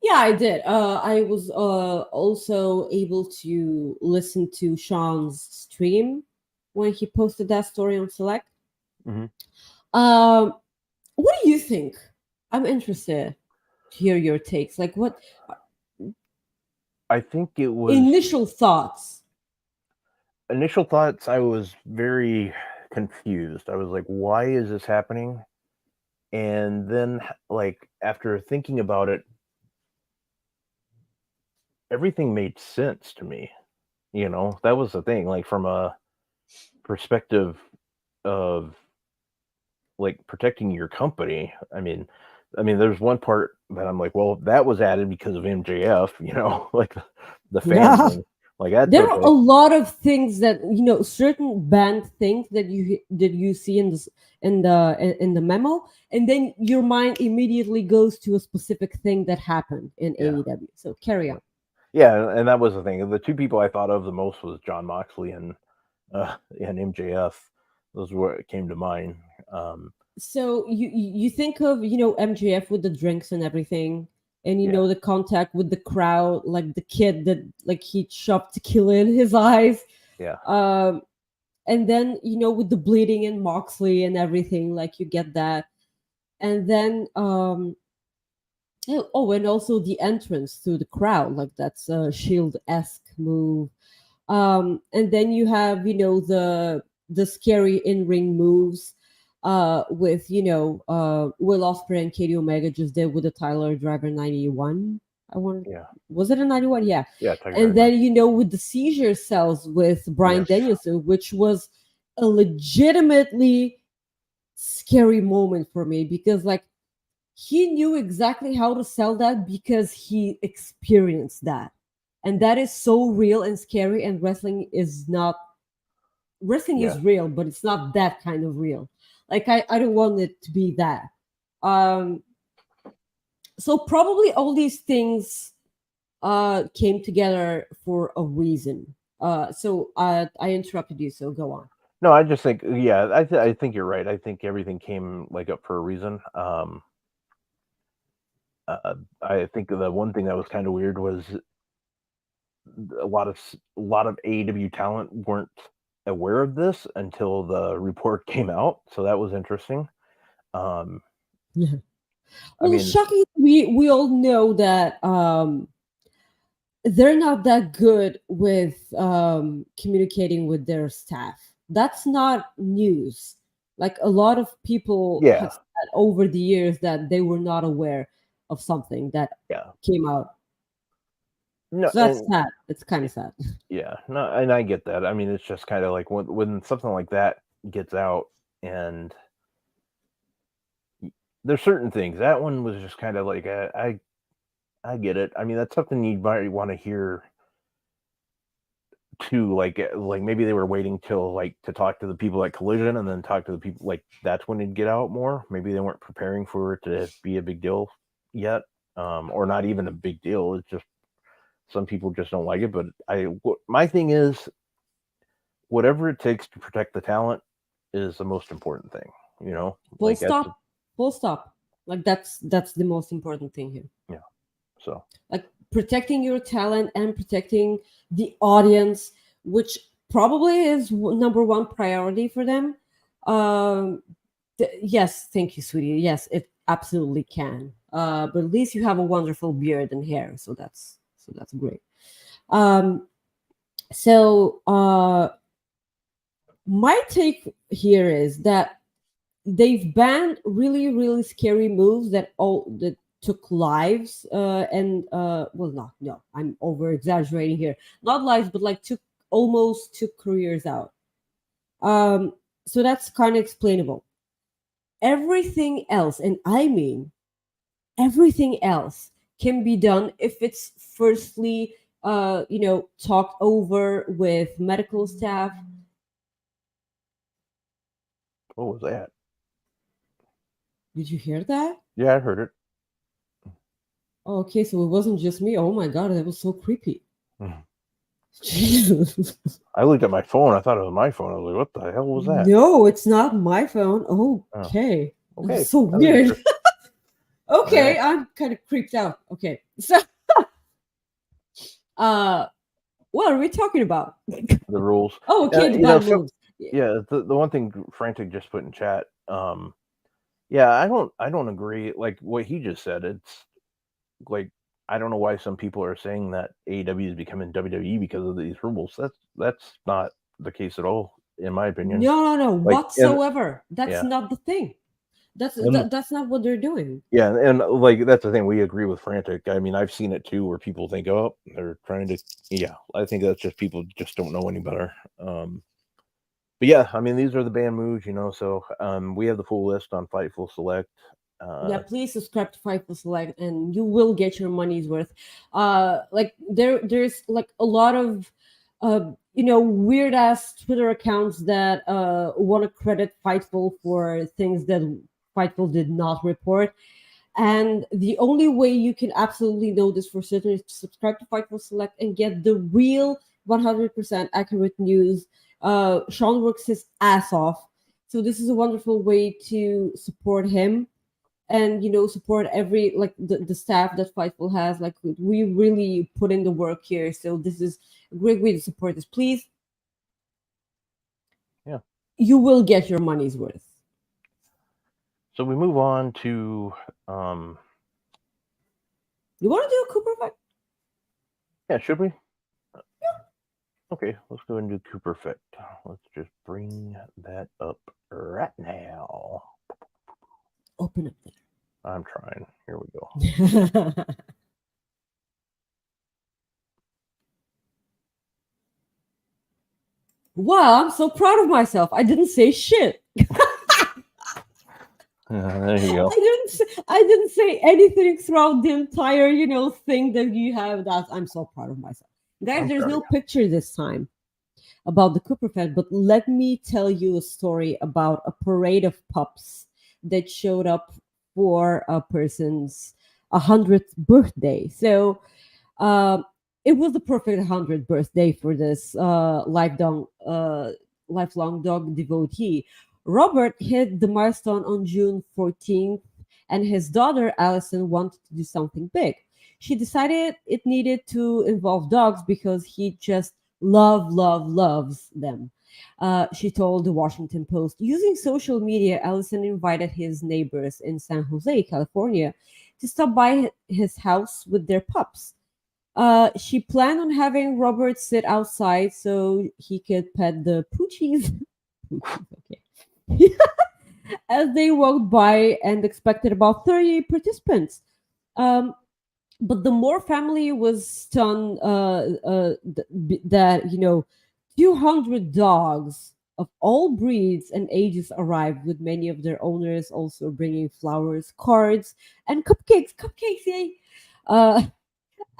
Yeah, I did. I was also able to listen to Sean's stream when he posted that story on Select. Mm-hmm. Um, what do you think? I'm interested to hear your takes. Like, what I think it was initial thoughts? initial thoughts. I was very confused. I was like, why is this happening? And then, like, after thinking about it, everything made sense to me. That was the thing. Like, from a perspective of like protecting your company. I mean, there's one part that I'm like, well, that was added because of MJF. Like the fan Yeah. thing. Like that's There are okay. a lot of things that certain banned things that you see in the memo, and then your mind immediately goes to a specific thing that happened in Yeah, AEW. So carry on. yeah, and that was the thing. The two people I thought of the most was John Moxley and MJF. Those were what came to mind. Um, So you think of MJF with the drinks and everything, and yeah, the contact with the crowd, like the kid that like he shoved tequila in his eyes, yeah, um, and then with the bleeding and Moxley and everything, like you get that, and then oh, and also the entrance through the crowd, like that's a Shield-esque move. And then you have the scary in-ring moves with Will Ospreay and Katie Omega just did with the Tyler Driver 91. I want yeah, Was it a 91? Yeah. yeah. Tiger And Driver. then with the seizure cells with Brian Yes. Danielson, which was a legitimately scary moment for me, because like he knew exactly how to sell that because he experienced that, and that is so real and scary. And wrestling Yeah. is real, but it's not that kind of real. Like I don't want it to be that. um so probably all these things came together for a reason. So I interrupted you, so go on. No, I just think, yeah, I think you're right. I think everything came like up for a reason. I think the one thing that was kind of weird was a lot of AEW talent weren't aware of this until the report came out, so that was interesting. Um, I Well, mean, shocking, we all know that they're not that good with communicating with their staff. That's not news. Like a lot of people yeah, have said over the years that they were not aware of something that yeah, came out. no, So that's and sad. It's kind of sad. yeah, no, and I get that. I mean, it's just kind of like when something like that gets out, and there's certain things. That one was just kind of like I get it. I mean, that's something you might want to hear too. Like maybe they were waiting till like to talk to the people at Collision and then talk to the people, like that's when it'd get out more. Maybe they weren't preparing for it to be a big deal yet, or not even a big deal. It's just some people just don't like it. But my thing is, whatever it takes to protect the talent is the most important thing. Full Like that's stop. Full stop. Like that's the most important thing here. yeah. So Like protecting your talent and protecting the audience, which probably is number one priority for them. um yes, thank you, sweetie. Yes, it absolutely can. But at least you have a wonderful beard and hair, so that's great. um so my take here is that they've banned really really scary moves that took lives, and well, not, no, I'm over exaggerating here, not lives, but like took careers out. um so that's kind of explainable. Everything else, and I mean everything else, can be done if it's firstly talked over with medical staff. what was that? Did you hear that? Yeah, I heard it. Oh, okay, so it wasn't just me. Oh my god, that was so creepy. Mhm. Jesus. I looked at my phone. I thought it was my phone. I was like, "What the hell was that?" No, it's not my phone. Oh, Okay. That was okay. so That was weird. interesting. All Okay, right. I'm kind of creeped out. Okay. So, what are we talking about? The rules. Oh, okay, the bad moves. Yeah. Yeah, the one thing Frantic just put in chat. Yeah, I don't agree. Like what he just said, it's like I don't know why some people are saying that AEW is becoming WWE because of these rules. That's not the case at all, in my opinion. No, Like and whatsoever. That's yeah, not the thing. and That's not what they're doing. yeah, and like that's the thing. We agree with Frantic. I mean, I've seen it too, where people think, oh, they're trying to. Yeah, I think that's just people just don't know any better. But yeah, I mean, these are the banned moves, So we have the full list on Fightful Select. Yeah, Uh, please subscribe to Fightful Select, and you will get your money's worth. Like there's like a lot of, weird ass Twitter accounts that want to credit Fightful for things that Fightful did not report. And the only way you can absolutely know this for certain is to subscribe to Fightful Select and get the real 100% accurate news. Sean works his ass off. So this is a wonderful way to support him and support every like the staff that Fightful has. Like we really put in the work here. So this is a great way to support this. Please, yeah. you will get your money's worth. So we move on to You want to do a Cooper fight? yeah, should we? Okay, let's go and do Cooper Fit. Let's just bring that up right now. Open up I'm trying. Here we go. there. Wow, I'm so proud of myself. I didn't say shit. There you go. I didn't say anything throughout the entire, thing that you have. That I'm so proud of myself. Guys, I'm there's proud of no you. picture this time about the Cooper Fed, but let me tell you a story about a parade of pups that showed up for a person's 100th birthday. So uh, it was the perfect 100th birthday for this lifelong dog devotee. Robert hit the milestone on June 14th, and his daughter Allison wanted to do something big. She decided it needed to involve dogs because he just loves them. She told the Washington Post. Using social media, Allison invited his neighbors in San Jose, California, to stop by his house with their pups. She planned on having Robert sit outside so he could pet the poochies. Poochies, okay. As they walked by and expected about 30 participants. Um, but the Moore family was stunned that 200 dogs of all breeds and ages arrived, with many of their owners also bringing flowers, cards, and cupcakes, yay. uh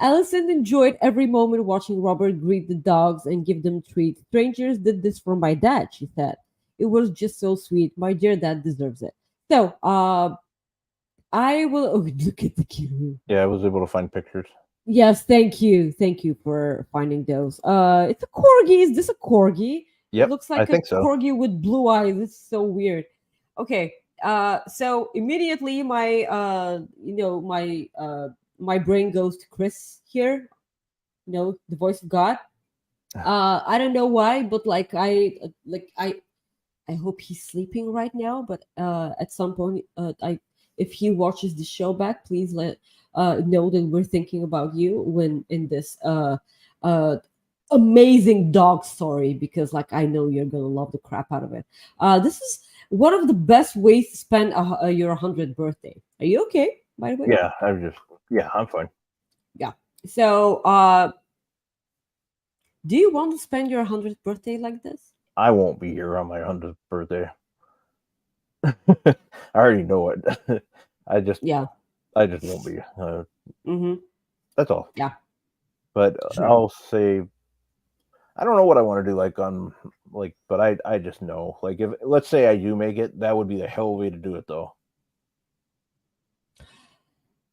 Allison enjoyed every moment watching Robert greet the dogs and give them treats. Strangers did this for my dad, she said. It was just so sweet. My dear dad deserves it. So I will. Oh, look at the cute. Yeah, I was able to find pictures. Yes, thank you. Thank you for finding those. It's a corgi. Is this a corgi? It Yep, looks I like a think so. corgi with blue eyes. It's so weird. Okay. So immediately my brain goes to Chris here. The voice of God. I don't know why, but I hope he's sleeping right now. But at some point, if he watches the show back, please let know that we're thinking about you when in this uh amazing dog story, because I know you're gonna love the crap out of it. This is one of the best ways to spend your 100th birthday. Are you okay? By the way, Yeah, I'm fine. yeah. So, do you want to spend your 100th birthday like this? I won't be here on my 100th birthday. I already know it. I just Yeah. I just won't be. Mm-hmm. That's all. Yeah. But Sure. I'll say I don't know what I want to do but I just know if let's say I do make it, that would be the hell way to do it though.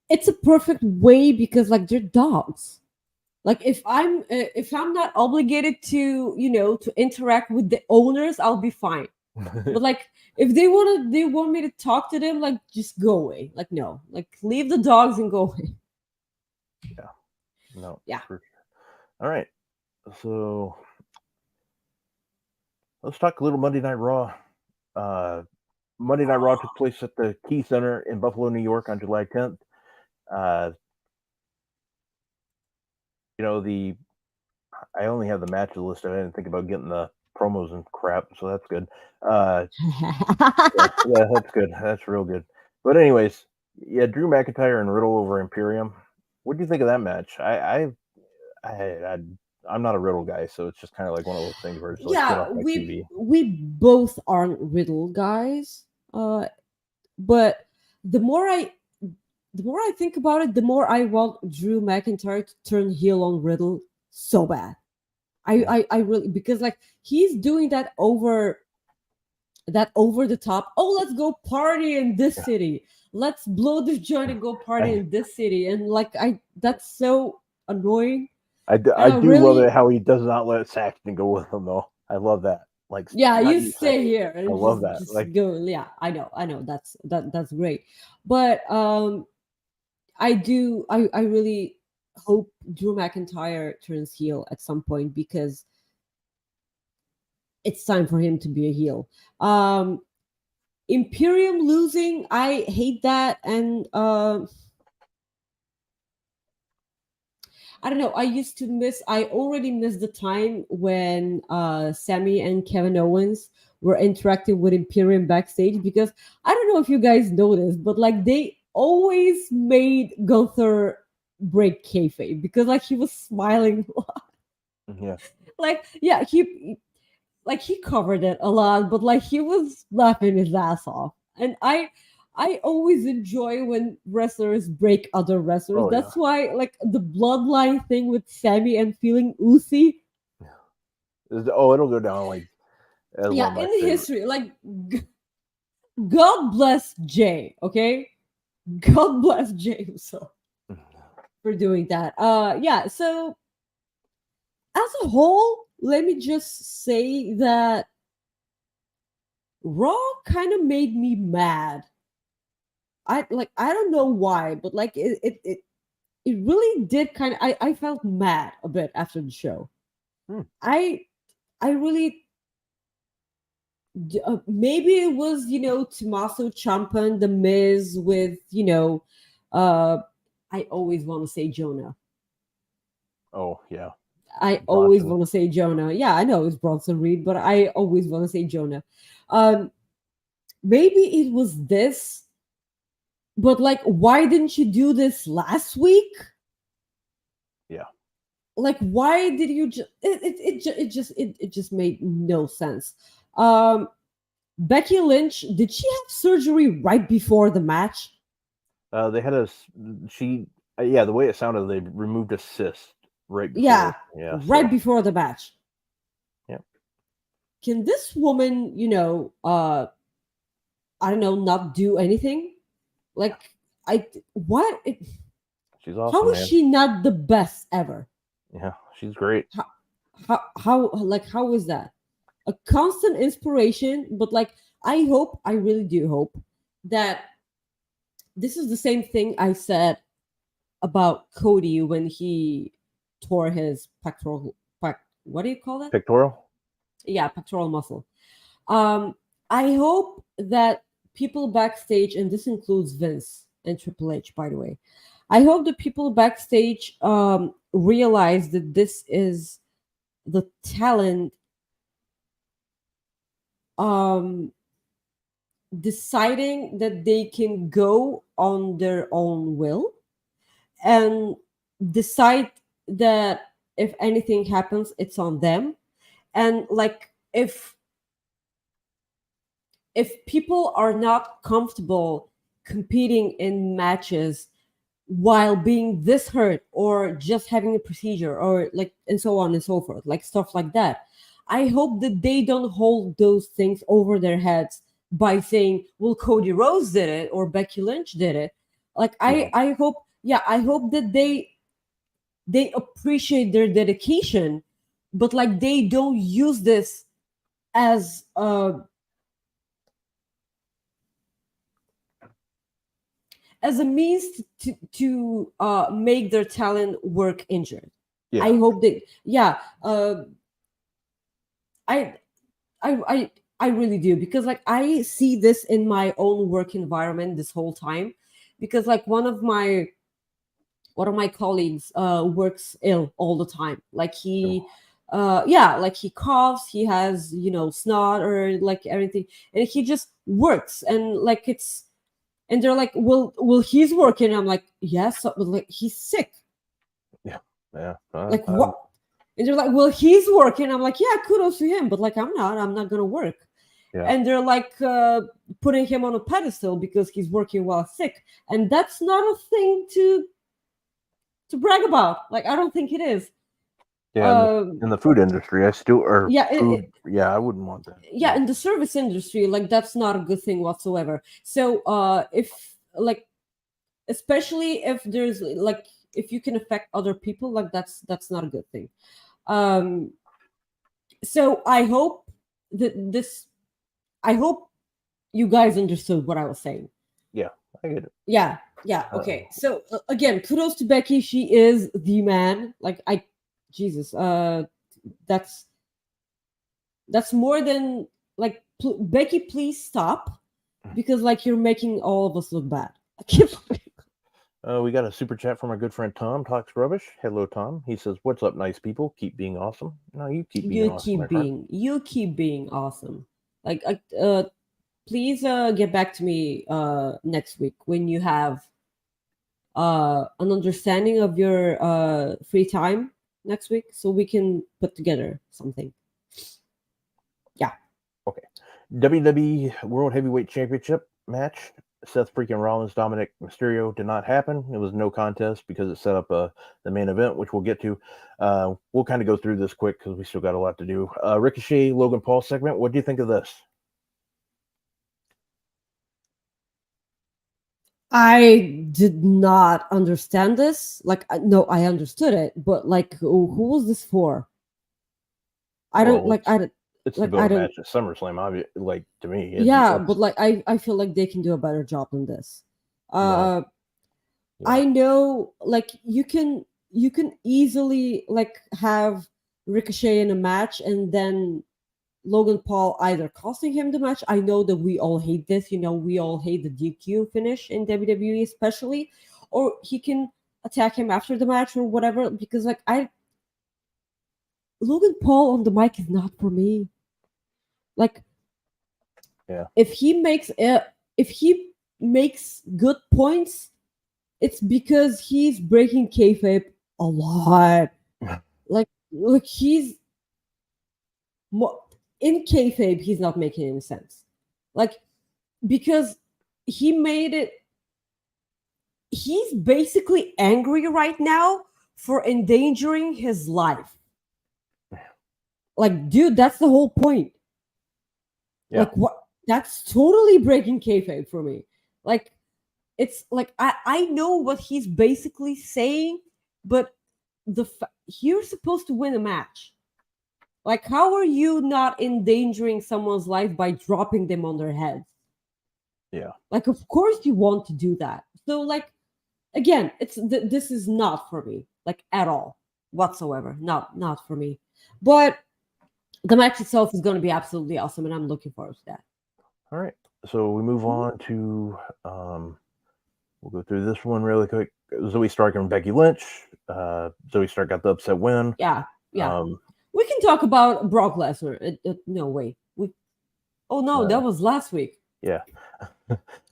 It's a perfect way because they're dogs. If I'm not obligated to to interact with the owners, I'll be fine. But if they want me to talk to them, just go away. No, leave the dogs and go away. No. Yeah. All right. So let's talk a little Monday Night Raw. Uh, Monday Night Raw took place at the Key Center in Buffalo, New York on July 10th. Uh, the I only have the matches listed. I didn't think about getting the promos and crap, so that's good. Yeah, that's good. That's real good. But anyways, yeah, Drew McIntyre and Riddle over Imperium. What do you think of that match? I I'm not a Riddle guy, so it's just kind of like one of those things where it's like get Yeah, off my TV. we both aren't Riddle guys. But the more I the more I think about it, the more I want Drew McIntyre to turn heel on Riddle so bad. Yeah. I really, because like he's doing that over the top. Oh, let's go party in this city. Let's blow this joint and go party I, in this city. And like that's so annoying. I And I do love it really, how he does not let Saxton go with him though. I love that. Like yeah, not you you, stay Saxton. here I and love that. just Like go. Yeah, I know. That's great. But I really hope Drew McIntyre turns heel at some point because it's time for him to be a heel. Imperium losing, I hate that, and I don't know. I already missed the time when Sammy and Kevin Owens were interacting with Imperium backstage because I don't know if you guys noticed, but like they always made Gunther break kayfabe because like he was smiling a lot. yeah. Like yeah, he covered it a lot, but like he was laughing his ass off. And I always enjoy when wrestlers break other wrestlers. Oh yeah. That's why like the bloodline thing with Sammy and feeling oozy. Oh, it'll go down like as one Yeah, of my in favorite. history, like God bless Jay, okay? God bless Jay himself for doing that. Yeah, so as a whole, let me just say that Raw kind of made me mad. I don't know why, but like it really did kind of I felt mad a bit after the show. Hmm. I really maybe it was Tommaso Ciampa and the Miz with uh I always want to say Jonah. Oh yeah. I always Bronson. want to say Jonah. Yeah, I know it's Bronson Reed, but I always want to say Jonah. Um Maybe it was this, but like why didn't you do this last week? Yeah. Like why did you just it just made no sense. um Becky Lynch, did she have surgery right before the match? They had a she. Yeah, the way it sounded, they removed a cyst right Yeah, before. Yeah. right So before the match. yeah. Can this woman, I don't know, not do anything? Like I what She's how awesome, is man. she not the best ever? Yeah, she's great. How is that? A constant inspiration, but like I really do hope that this is the same thing I said about Cody when he tore his what do you call that? Pictorial. Yeah, pectoral muscle. Um, I hope that people backstage, and this includes Vince and Triple H, by the way. I hope the people backstage realize that this is the talent um, deciding that they can go on their own will and decide that if anything happens, it's on them. And like if people are not comfortable competing in matches while being this hurt or just having a procedure or like and so on and so forth, like stuff like that, I hope that they don't hold those things over their heads by saying, well, Cody Rhodes did it or Becky Lynch did it. Like Yeah. I hope, yeah, I hope that they appreciate their dedication, but like they don't use this as as a means to make their talent work injured. Yeah. I hope that, yeah. I I I I really do, because like I see this in my own work environment this whole time, because like one of my colleagues works ill all the time. Like he yeah, like he coughs, he has, snot or like everything, and he just works, and like it's and they're like, well, he's working. I'm like, yes, but like he's sick. Yeah. Yeah. Like what? And they're like, well, he's working. I'm like, yeah, kudos to him, but like I'm not gonna work. Yeah. And they're like putting him on a pedestal because he's working while sick, and that's not a thing to brag about. Like I don't think it is. Yeah. In the food industry, I still or Yeah, food. Yeah, I wouldn't want that. yeah, in the service industry, like that's not a good thing whatsoever. So if like, especially if there's like, if you can affect other people, like that's not a good thing. So I hope I hope you guys understood what I was saying. Yeah, I get it. Yeah. Okay. So again, kudos to Becky. She is the man. Like Jesus, that's more than like Becky. Please stop, because like you're making all of us look bad. I can't. We got a super chat from our good friend Tom. Talks rubbish. Hello, Tom. He says, "What's up, nice people? Keep being awesome." No, you keep being awesome. You keep being awesome. Like, please get back to me next week when you have an understanding of your free time next week, so we can put together something. Yeah. Okay. WWE World Heavyweight Championship match. Seth freaking Rollins, Dominic Mysterio did not happen. It was no contest because it set up the main event, which we'll get to. We'll kind of go through this quick because we still got a lot to do. Ricochet, Logan Paul segment. What do you think of this? I did not understand this. Like, no, I understood it, but like, who was this for? It's the build match at SummerSlam, obviously. Like, to me, but like I feel like they can do a better job than this. Yeah. I know, like you can easily like have Ricochet in a match and then Logan Paul either costing him the match. I know that we all hate this. We all hate the DQ finish in WWE, especially, or he can attack him after the match or whatever. Because like Logan Paul on the mic is not for me. Like, yeah, if he makes good points, it's because he's breaking kayfabe a lot. like he's more in kayfabe. He's not making any sense. Like, because he made it. He's basically angry right now for endangering his life. Like, dude, that's the whole point. Yeah. Like, what? That's totally breaking kayfabe for me. Like, it's like I know what he's basically saying, but you're supposed to win a match. Like, how are you not endangering someone's life by dropping them on their heads? Yeah. Like, of course you want to do that. So, like, again, this is not for me, like, at all whatsoever. Not for me. But the match itself is going to be absolutely awesome, and I'm looking forward to that. All right. So we move on to we'll go through this one really quick. Zoe Stark and Becky Lynch. Zoe Stark got the upset win. Yeah. We can talk about Brock Lesnar. No way. That was last week. Yeah.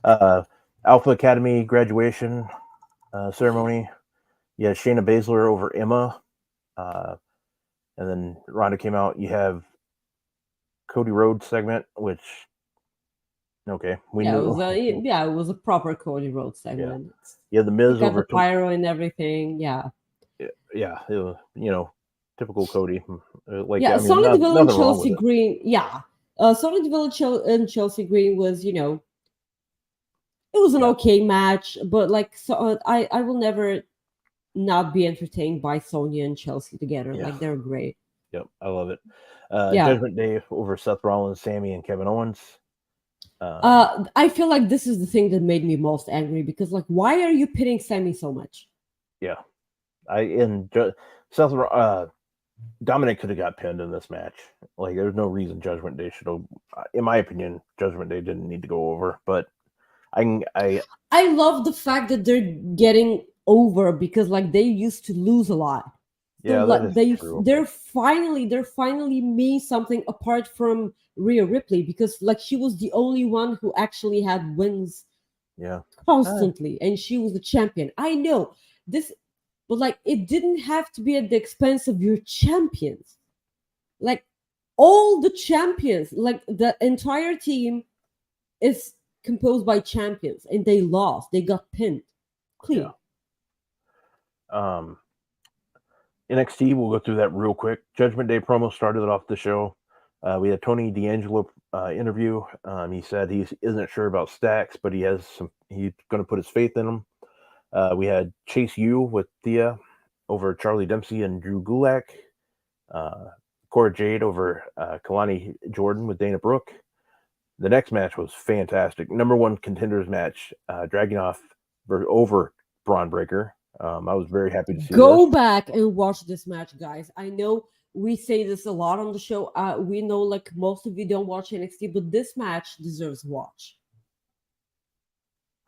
Alpha Academy graduation ceremony. Yeah, Shayna Baszler over Emma. And then Ronda came out. You have Cody Rhodes segment, which we knew. It was a proper Cody Rhodes segment. Yeah, the Miz got the pyro and everything. Yeah. Yeah, it was, typical Cody. Sonya Deville and Chelsea Green. Yeah, Sonya Deville and Chelsea Green was, it was an okay match, but like, so I will never not be entertained by Sonya and Chelsea together. Like, they're great. Yep, I love it. Judgment Day over Seth Rollins, Sammy, and Kevin Owens. I feel like this is the thing that made me most angry because, like, why are you pitting Sammy so much? Yeah, Seth Dominic could have got pinned in this match. Like, there's no reason Judgment Day should have. In my opinion, Judgment Day didn't need to go over. But I love the fact that they're getting over because, like, they used to lose a lot. So, yeah, that is true. They're finally mean something apart from Rhea Ripley because, like, she was the only one who actually had wins. Yeah, Constantly, and she was the champion. I know this, but like, it didn't have to be at the expense of your champions. Like, all the champions, like the entire team, is composed by champions, and they lost. They got pinned. Clean. Yeah. NXT, we'll go through that real quick. Judgment Day promo started off the show. We had Tony D'Angelo interview. He said he isn't sure about Stacks, but he's going to put his faith in him. We had Chase U with Thea over Charlie Dempsey and Drew Gulak. Cora Jade over Kalani Jordan with Dana Brooke. The next match was fantastic. Number one contenders match, Dragunov over Braun Breaker. I was very happy to see Go this. back and watch this match, guys. I know we say this a lot on the show. We know, like, most of you don't watch NXT, but this match deserves watch.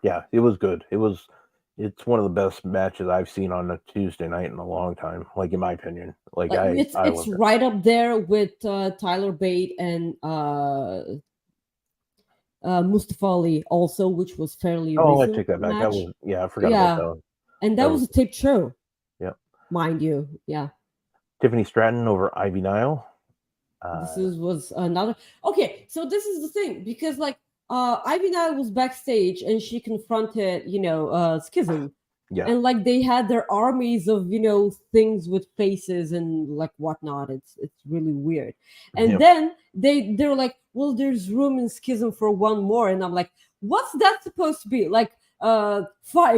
Yeah, it was good. It's one of the best matches I've seen on a Tuesday night in a long time. Like, in my opinion, like, it's right up there with Tyler Bate and Mustafa Ali also, which was fairly recent. I take that back. Match. That was, I forgot about that one. And that was a taped show. Yeah. Mind you. Yeah. Tiffany Stratton over Ivy Nile. Was another. Okay, so this is the thing, because, like, Ivy Nile was backstage and she confronted, Schism. Yeah. And, like, they had their armies of, things with faces and, like, whatnot. It's really weird. And then they're like, well, there's room in Schism for one more. And I'm like, what's that supposed to be? Like, 5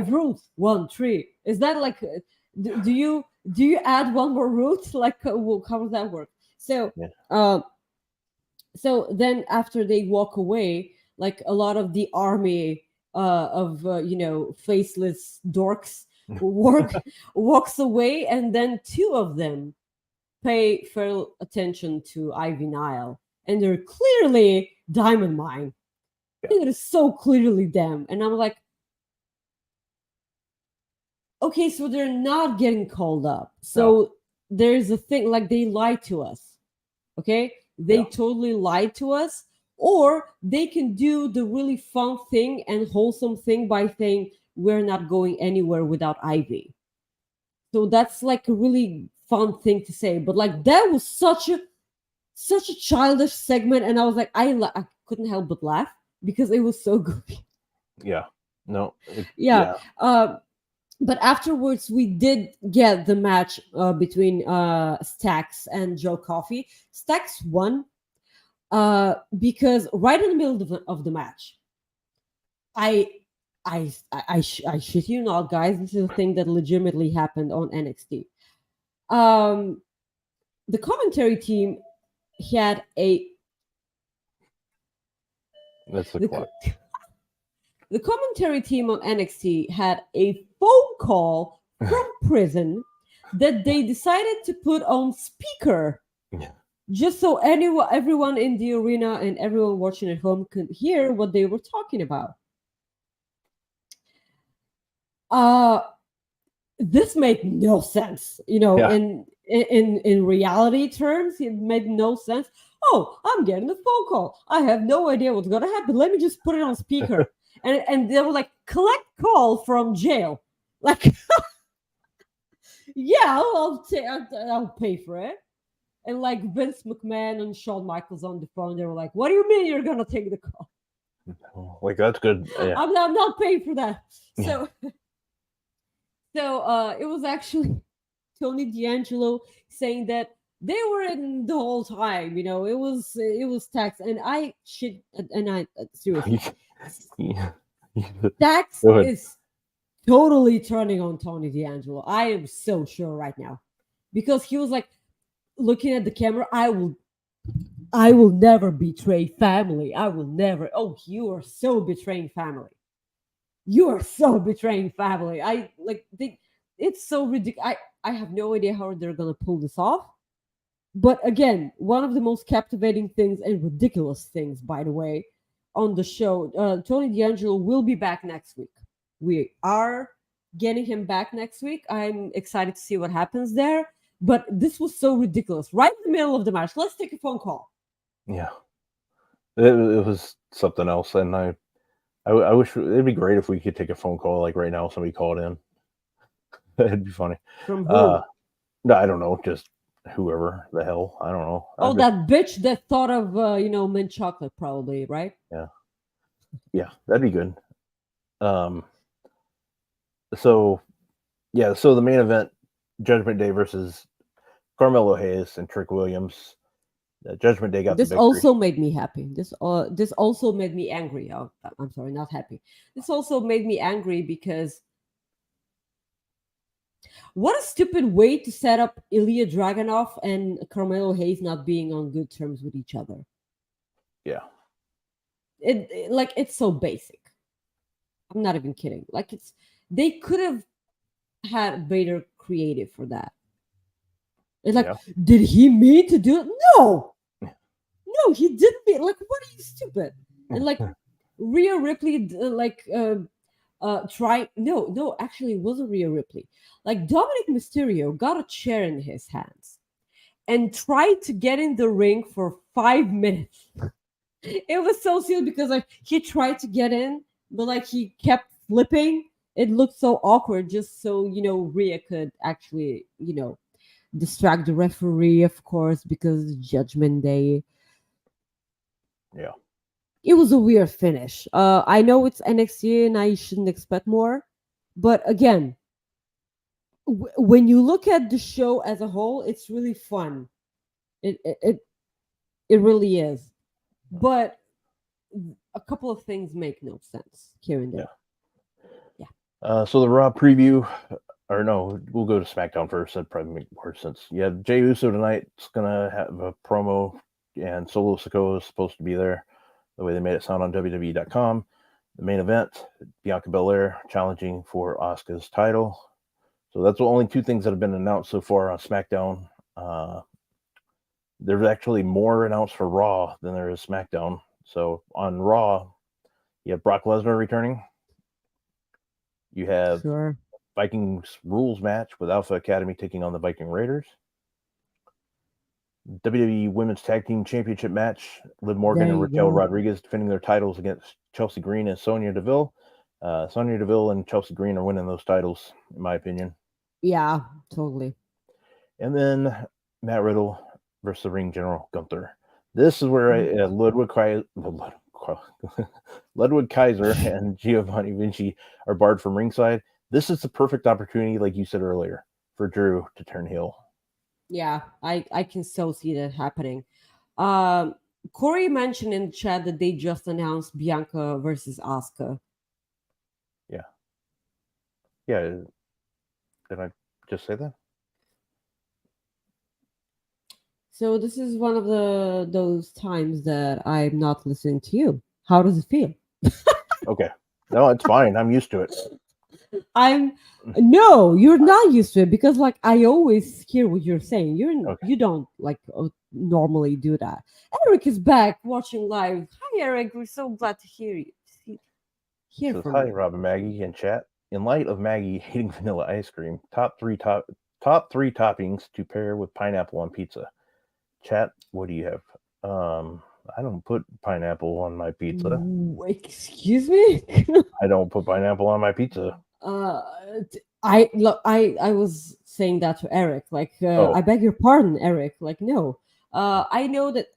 roots, 1 tree. Is that like, do you add one more root? Like, how does that work? So, so then after they walk away, like, a lot of the army of faceless dorks walks away, and then 2 of them pay fair attention to Ivy Nile, and they're clearly Diamond Mine. It is so clearly them, and I'm like, okay, so they're not getting called up. So there's a thing, like, they lied to us. Okay, they totally lied to us. Or they can do the really fun thing and wholesome thing by saying we're not going anywhere without Ivy. So that's, like, a really fun thing to say. But, like, that was such a childish segment, and I was like, I couldn't help but laugh because it was so good. Yeah. No. But afterwards, we did get the match between Stacks and Joe Coffey. Stacks won. Because right in the middle of the match, I shit you not, guys, this is a thing that legitimately happened on NXT. The commentary team had That's the clock. The commentary team on NXT had a phone call from prison that they decided to put on speaker. Yeah. Just so everyone in the arena and everyone watching at home could hear what they were talking about. This made no sense, in reality terms, it made no sense. Oh, I'm getting a phone call. I have no idea what's gonna happen. Let me just put it on speaker. and they were like, collect call from jail. Like, yeah, I'll pay for it. And, like, Vince McMahon and Shawn Michaels on the phone, they were like, what do you mean you're going to take the call? Like, that's good. Yeah. I'm not paying for that. So, it was actually Tony D'Angelo saying that they were in the whole time. It was Tax. And I seriously, Tax is totally turning on Tony D'Angelo. I am so sure right now. Because he was like, looking at the camera, I will I will never betray family. I will never. Oh, you are so betraying family. You are so betraying family. I like they, it's so ridiculous. I have no idea how they're gonna pull this off. But again, one of the most captivating things and ridiculous things, by the way, on the show, Tony D'Angelo will be back next week. We are getting him back next week. I'm excited to see what happens there. But this was so ridiculous. Right in the middle of the match. Let's take a phone call. Yeah, it was something else, and I wish it'd be great if we could take a phone call like right now. Somebody called in. It'd be funny. From who? No, I don't know. Just whoever the hell. I don't know. Oh, that bitch that thought of mint chocolate, probably, right? Yeah, that'd be good. So the main event, Judgment Day versus Carmelo Hayes and Trick Williams. Judgment Day got This the victory. also made me happy. This also made me angry. Oh, I'm sorry, not happy. This also made me angry because what a stupid way to set up Ilya Dragunov and Carmelo Hayes not being on good terms with each other. Yeah. It's so basic. I'm not even kidding. They could have had better creative for that. It's like, did he mean to do it? No, he didn't mean. Like, what are you, stupid? And like, Rhea Ripley, actually, it wasn't Rhea Ripley. Like, Dominic Mysterio got a chair in his hands and tried to get in the ring for 5 minutes. It was so silly because like he tried to get in, but like he kept flipping. It looked so awkward, just so Rhea could actually distract the referee, of course, because it's Judgment Day. Yeah. It was a weird finish. I know it's NXT and I shouldn't expect more, but again, when you look at the show as a whole, it's really fun. It really is. But a couple of things make no sense here and there. Yeah. So the Raw preview, or no, we'll go to SmackDown first. That'd probably make more sense. Yeah, Jey Uso tonight is gonna have a promo, and Solo Sikoa is supposed to be there. The way they made it sound on WWE.com. The main event, Bianca Belair challenging for Asuka's title. So that's the only two things that have been announced so far on SmackDown. There's actually more announced for Raw than there is SmackDown. So on Raw, you have Brock Lesnar returning. You have Vikings rules match with Alpha Academy taking on the Viking Raiders. WWE Women's Tag Team Championship match. Liv Morgan and Raquel Rodriguez defending their titles against Chelsea Green and Sonya Deville. Sonya Deville and Chelsea Green are winning those titles, in my opinion. Yeah, totally. And then Matt Riddle versus the Ring General Gunther. This is where Ludwig Kaiser and Giovanni Vinci are barred from ringside. This is the perfect opportunity, like you said earlier, for Drew to turn heel. Yeah, I can so see that happening. Corey mentioned in the chat that they just announced Bianca versus Asuka. Yeah. Yeah. Did I just say that? So this is one of those times that I'm not listening to you. How does it feel? Okay. No, it's fine. I'm used to it. No, you're not used to it because like I always hear what you're saying. You don't like normally do that. Eric is back watching live. Hi Eric, we're so glad to hear you. Hi, Rob and Maggie in chat. In light of Maggie hating vanilla ice cream, top three toppings to pair with pineapple on pizza. Chat, what do you have? I don't put pineapple on my pizza. Excuse me? I don't put pineapple on my pizza. I was saying that to Eric. I beg your pardon, Eric. Like, no. I know that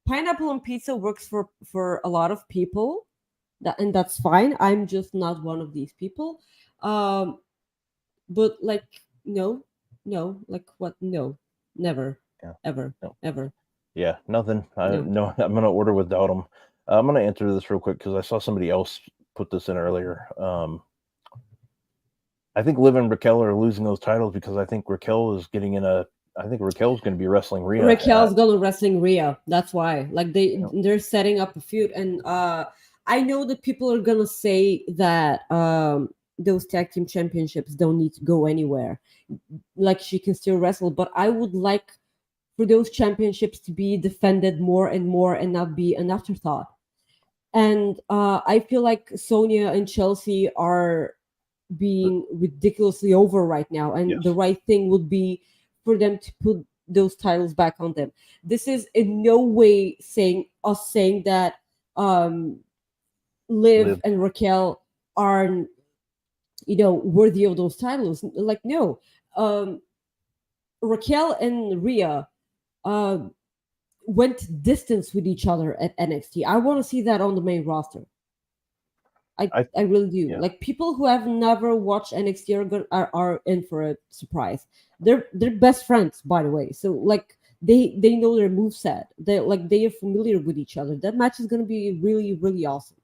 pineapple on pizza works for a lot of people, and that's fine. I'm just not one of these people. But like, no, like what? No, never, ever, ever. Yeah, nothing. No, I'm gonna order without them. I'm gonna answer this real quick because I saw somebody else put this in earlier. I think Liv and Raquel are losing those titles because I think Raquel is getting in a I think Raquel's going to be wrestling Rhea. Raquel's gonna wrestling Rhea. That's why. Like Yeah. they're setting up a feud, and I know that people are gonna say that those tag team championships don't need to go anywhere. Like she can still wrestle, but I would like for those championships to be defended more and more and not be an afterthought. And I feel like Sonya and Chelsea are being ridiculously over right now, and Yes. the right thing would be for them to put those titles back on them. This is in no way saying that Liv and Raquel aren't worthy of those titles. Like no, Raquel and Rhea went distance with each other at NXT. I want to see that on the main roster. I really do. Yeah. Like people who have never watched NXT are in for a surprise. They're best friends, by the way. So like they know their moveset. They are familiar with each other. That match is gonna be really, really awesome.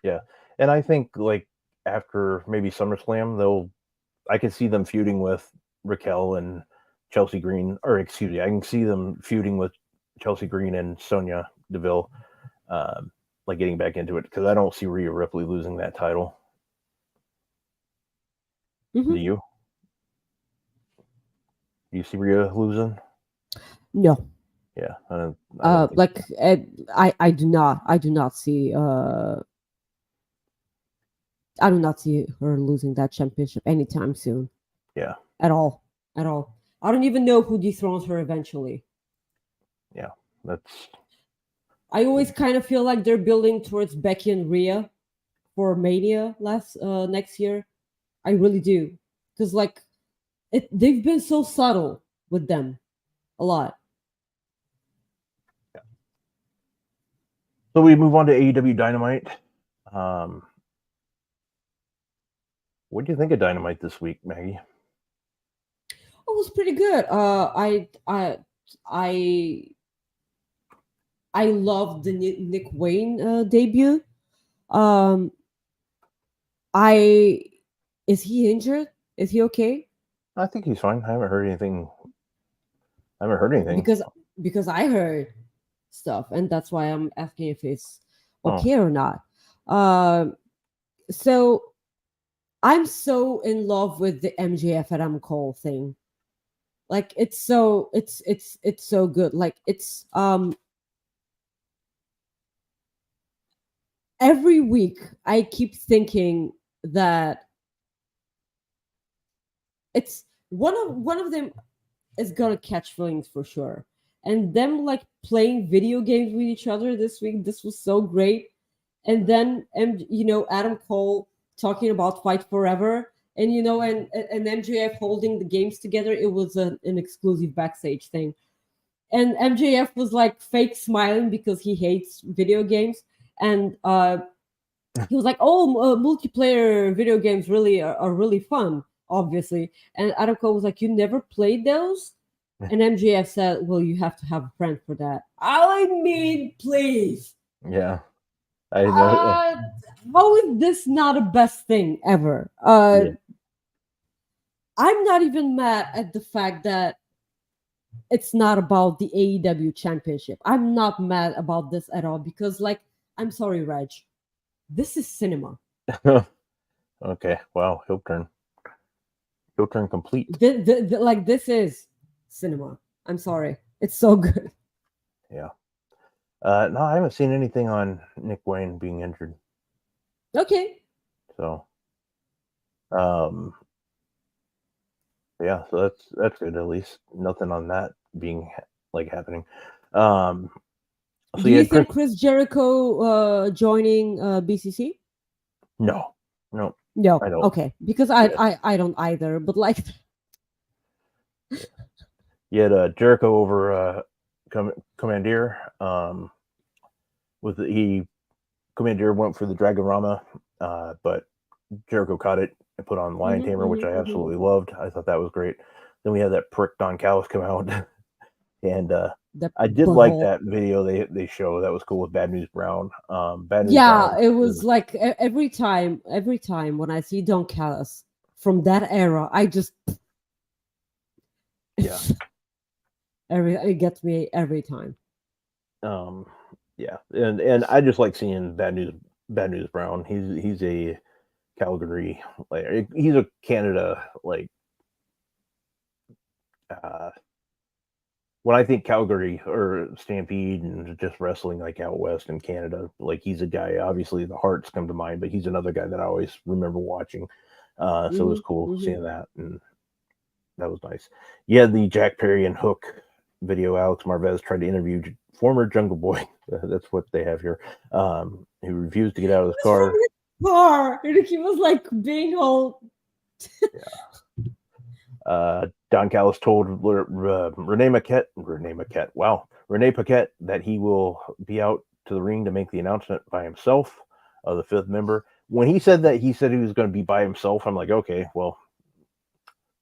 Yeah. And I think like after maybe SummerSlam, I can see them feuding with Raquel and Chelsea Green, or excuse me, I can see them feuding with Chelsea Green and Sonya Deville, like getting back into it, because I don't see Rhea Ripley losing that title. Mm-hmm. Do you? Do you see Rhea losing? No. Yeah. I don't like I do not see I do not see her losing that championship anytime soon. Yeah. At all. At all. I don't even know who dethrones her eventually. Yeah. I always kind of feel like they're building towards Becky and Rhea for Mania next year. I really do. Because like they've been so subtle with them. A lot. Yeah. So we move on to AEW Dynamite. What do you think of Dynamite this week, Maggie? It was pretty good. I loved the Nick Wayne debut. Is he injured? Is he okay? I think he's fine. I haven't heard anything. Because I heard stuff, and that's why I'm asking if it's okay or not. So I'm so in love with the MJF Adam Cole thing. Like it's so good. Like it's every week I keep thinking that it's one of them is gonna catch feelings for sure. And them like playing video games with each other this week, this was so great. And then Adam Cole talking about Fight Forever, and and MJF holding the games together. It was an exclusive backstage thing. And MJF was like fake smiling because he hates video games. And he was like, "Oh, multiplayer video games really are really fun, obviously." And Adam Cole was like, "You never played those?" And MJF said, "Well, you have to have a friend for that." I mean, please. Yeah, I know. How is this not a best thing ever? I'm not even mad at the fact that it's not about the AEW championship. I'm not mad about this at all because, like, I'm sorry, Reg. This is cinema. Okay, wow, heel turn complete. Like, this is cinema. I'm sorry. It's so good. Yeah. No, I haven't seen anything on Nick Wayne being injured. Okay. So, yeah, so that's good. At least nothing on that being like happening. So do you think Chris Jericho joining BCC? No. I don't. Okay, because I don't either. But like, you had Jericho over Commandeer. Commandeer went for the Dragorama, but Jericho caught it and put on Lion Tamer, which I absolutely loved. I thought that was great. Then we had that prick Don Callis come out, and I did like that video they show. That was cool with Bad News Brown. Bad News Brown, it was like every time when I see Don Callis from that era, I just It gets me every time. Yeah, and I just like seeing Bad News Brown. He's a Calgary, like he's a Canada, like uh when I think Calgary or Stampede and just wrestling like out west in Canada, like he's a guy. Obviously, the Hearts come to mind, but he's another guy that I always remember watching. So it was Hmm. cool Hmm. seeing that, and that was nice. Yeah, the Jack Perry and Hook video. Alex Marvez tried to interview former Jungle Boy. That's what they have here. He refused to get out of his What's wrong car. with his car? And he was like being all. Don Callis told Renee Paquette that he will be out to the ring to make the announcement by himself, the fifth member. When he said that, he said he was going to be by himself. I'm like, okay, well,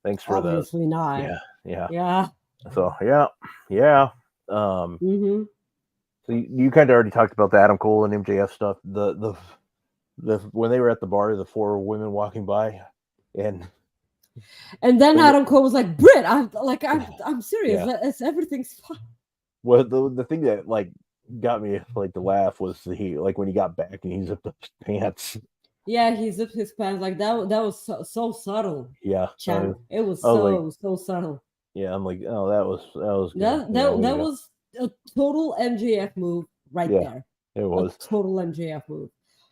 thanks for the, Obviously not. yeah, yeah. Yeah. So yeah. Um, Hmm. so you kind of already talked about the Adam Cole and MJF stuff. The when they were at the bar, the four women walking by, and And then the Adam Cole was like, "Brit, I'm serious. yeah. It's everything's fine." Well, the thing that like got me like to laugh was like when he got back and he zipped up his pants. Yeah, he zipped his pants like that. That was so subtle, Yeah, champ. It was I was like, so subtle. yeah, I'm like, oh, that was good. Yeah, That way to that go. was a total MJF move right Yeah, there. it A was total MJF move.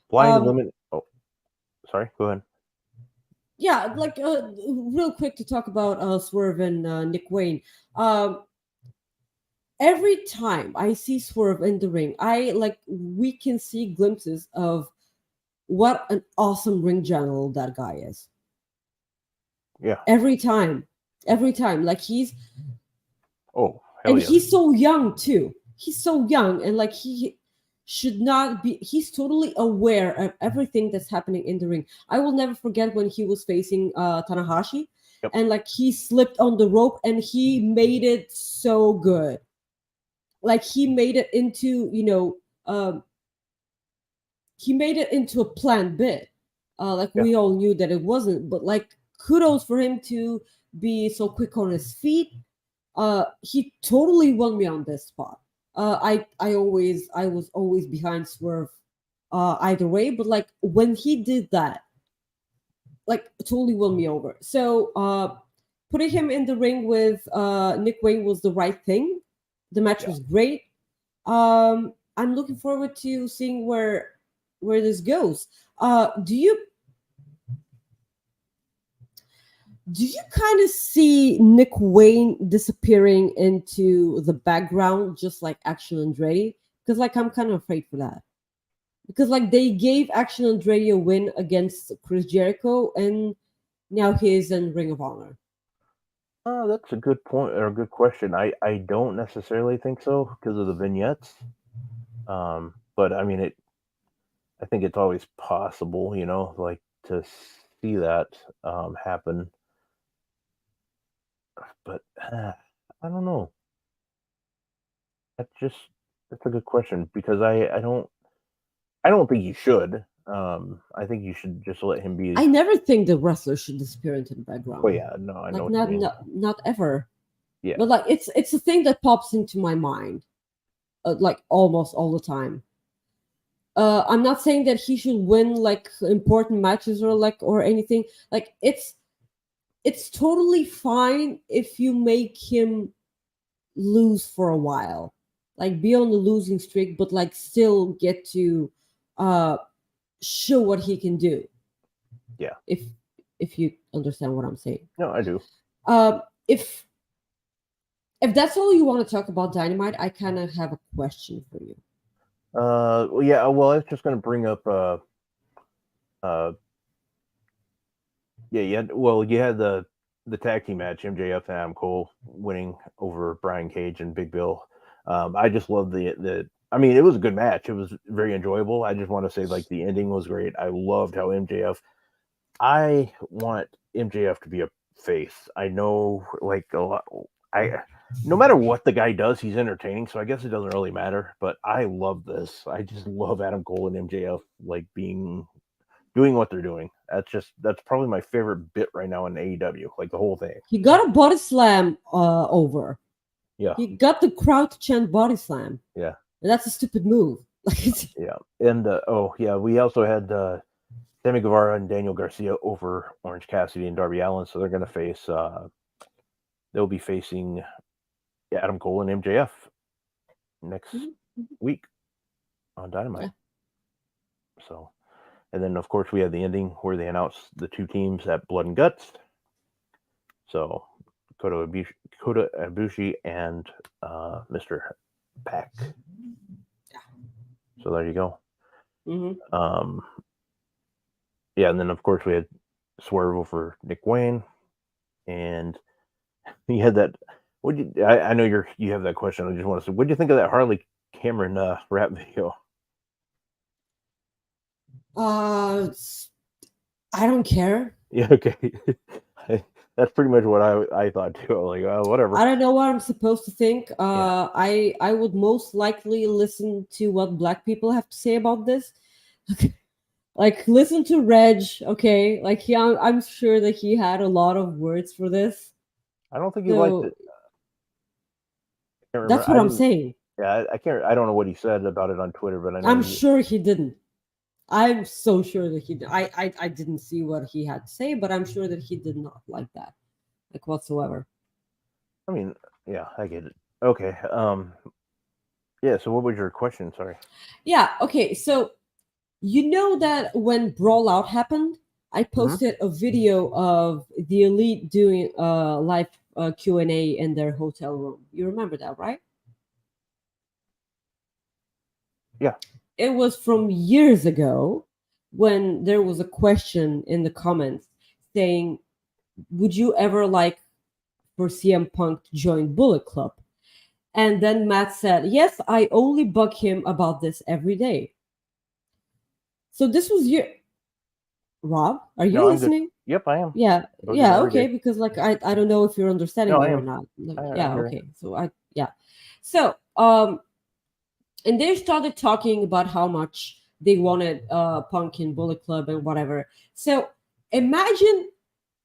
blind Um, limit. Oh, sorry. Go ahead. yeah, like real quick to talk about Swerve and Nick Wayne. Um, every time I see Swerve in the ring, we can see glimpses of what an awesome ring general that guy is. Yeah. Every time, like Oh, hell yeah. he's so young too. He's so young, and like he should not be. He's totally aware of everything that's happening in the ring. I will never forget when he was facing Tanahashi, Yep. and like he slipped on the rope, and he made it so good. Like he made it into he made it into a planned bit. Like Yeah. we all knew that it wasn't, but like kudos for him to be so quick on his feet. He totally won me on this spot. I was always behind Swerve either way, but like when he did that, like totally won me over. So putting him in the ring with Nick Wayne was the right thing. The match Yeah. was great. I'm looking forward to seeing where this goes. Do you kind of see Nick Wayne disappearing into the background, just like Action Andretti? Because like I'm kind of afraid for that. Because like they gave Action Andretti a win against Chris Jericho, and now he's in Ring of Honor. That's a good point or a good question. I don't necessarily think so because of the vignettes. But I mean, I think it's always possible, like to see that happen. But I don't know. That's just that's a good question because I don't think you should. I think you should just let him be. I never think the wrestler should disappear into the Oh background. yeah, no, I know Like what you mean. not ever. Yeah, But like it's a thing that pops into my mind, like almost all the time. I'm not saying that he should win like important matches or anything. Like it's totally fine if you make him lose for a while, like be on the losing streak, but like still get to uh show what he can do. yeah. If you understand what I'm saying. No, I do. Um, if that's all you want to talk about Dynamite, I kind of have a question for you. Well, yeah. Well, I was just gonna bring up. Uh, yeah. Well, you had the tag team match, MJF and Adam Cole winning over Brian Cage and Big Bill. I just love the. I mean, it was a good match. It was very enjoyable. I just want to say, like, the ending was great. I loved how MJF. I want MJF to be a face. I know, like a lot. No matter what the guy does, he's entertaining. So I guess it doesn't really matter. But I love this. I just love Adam Cole and MJF like doing what they're doing. That's probably my favorite bit right now in AEW. Like the whole thing. He got a body slam over. Yeah. He got the crowd to chant body slam. Yeah. And that's a stupid move. Like it's Yeah. And we also had Sammy Guevara and Daniel Garcia over Orange Cassidy and Darby Allin, so they're going to face. They'll be facing Adam Cole and MJF next week on Dynamite. Yeah. So, and then of course we had the ending where they announced the two teams at Blood and Guts. So Kota Ibushi and Mr. Pac. Yeah. So there you go. Mm-hmm. Yeah, and then of course we had Swerve over Nick Wayne, and you had that. I know you have that question. I just want to say, what do you think of that Harley Cameron rap video? I don't care. Yeah, okay. That's pretty much what I thought too. Like, whatever. I don't know what I'm supposed to think. I would most likely listen to what black people have to say about this. Like listen to Reg, okay? Like I'm sure that he had a lot of words for this. I don't think he liked it. That's what I'm saying. Yeah, I can't. I don't know what he said about it on Twitter, but I'm sure he didn't. I'm so sure that he. I didn't see what he had to say, but I'm sure that he did not like that, like whatsoever. I mean, yeah, I get it. Okay. Yeah. So, what was your question? Sorry. Yeah. Okay. So, you know that when Brawl Out happened, I posted a video of the Elite doing a live Q&A in their hotel room. You remember that, right? Yeah. It was from years ago when there was a question in the comments saying, would you ever like for CM Punk to join Bullet Club? And then Matt said, yes, I only bug him about this every day. So this was your Rob, are you listening? Yep, I am. Yeah, yeah, okay, because like I don't know if you're understanding me or not. Like, yeah, okay. So So and they started talking about how much they wanted Punk in Bullet Club and whatever. So imagine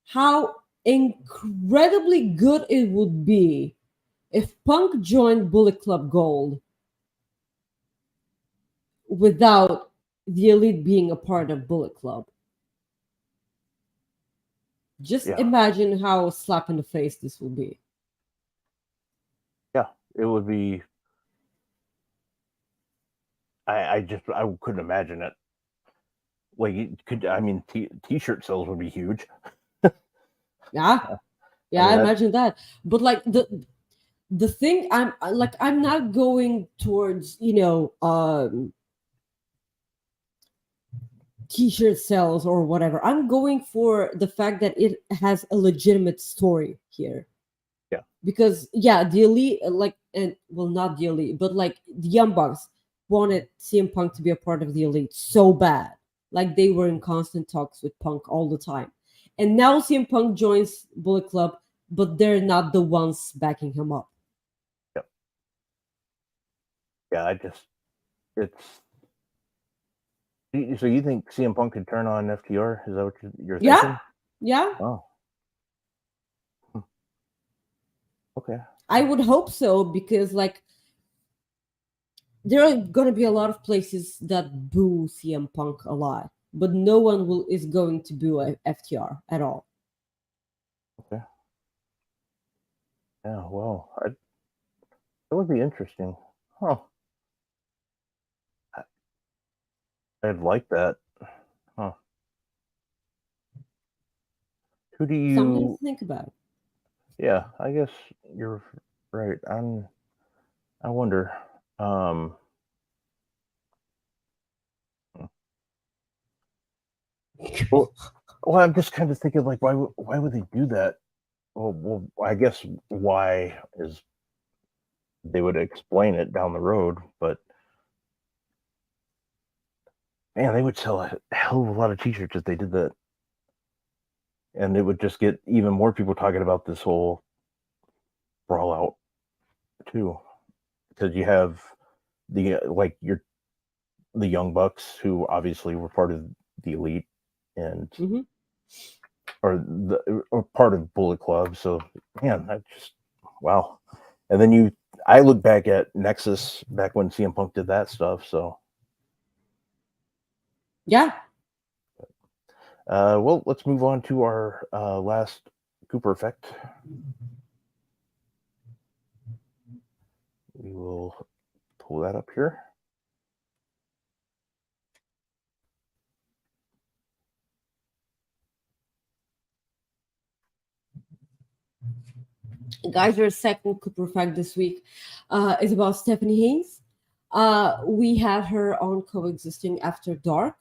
how incredibly good it would be if Punk joined Bullet Club Gold without the Elite being a part of Bullet Club. Just imagine how slap in the face this will be. Yeah, it would be. I couldn't imagine it. Like, t-shirt sales would be huge. Yeah, I imagine that. But like the thing, I'm not going towards t-shirt sales or whatever. I'm going for the fact that it has a legitimate story here. Yeah. Because the Elite, not the Elite, but like the Young Bucks wanted CM Punk to be a part of the Elite so bad. Like they were in constant talks with Punk all the time. And now CM Punk joins Bullet Club, but they're not the ones backing him up. Yep. Yeah, it's. So you think CM Punk could turn on FTR? Is that what you're thinking? Yeah. Oh. Okay. I would hope so because like there are going to be a lot of places that boo CM Punk a lot, but no one is going to boo FTR at all. Okay. Yeah, well, that would be interesting. Huh. I'd like that. Huh. Who do you... Something to think about. Yeah, I guess you're right. I wonder. Well, I'm just kind of thinking, like, why would they do that? Well, I guess why is they would explain it down the road, but man, they would sell a hell of a lot of t-shirts if they did that. And it would just get even more people talking about this whole Brawl Out too. Because you have the Young Bucks, who obviously were part of the Elite and or part of Bullet Club. So man, that just wow. And then I look back at Nexus back when CM Punk did that stuff. So Yeah. well, let's move on to our last Cooper effect. We will pull that up here. Guys, our second Cooper fact this week is about Stephanie Haynes. We had her on Coexisting After Dark.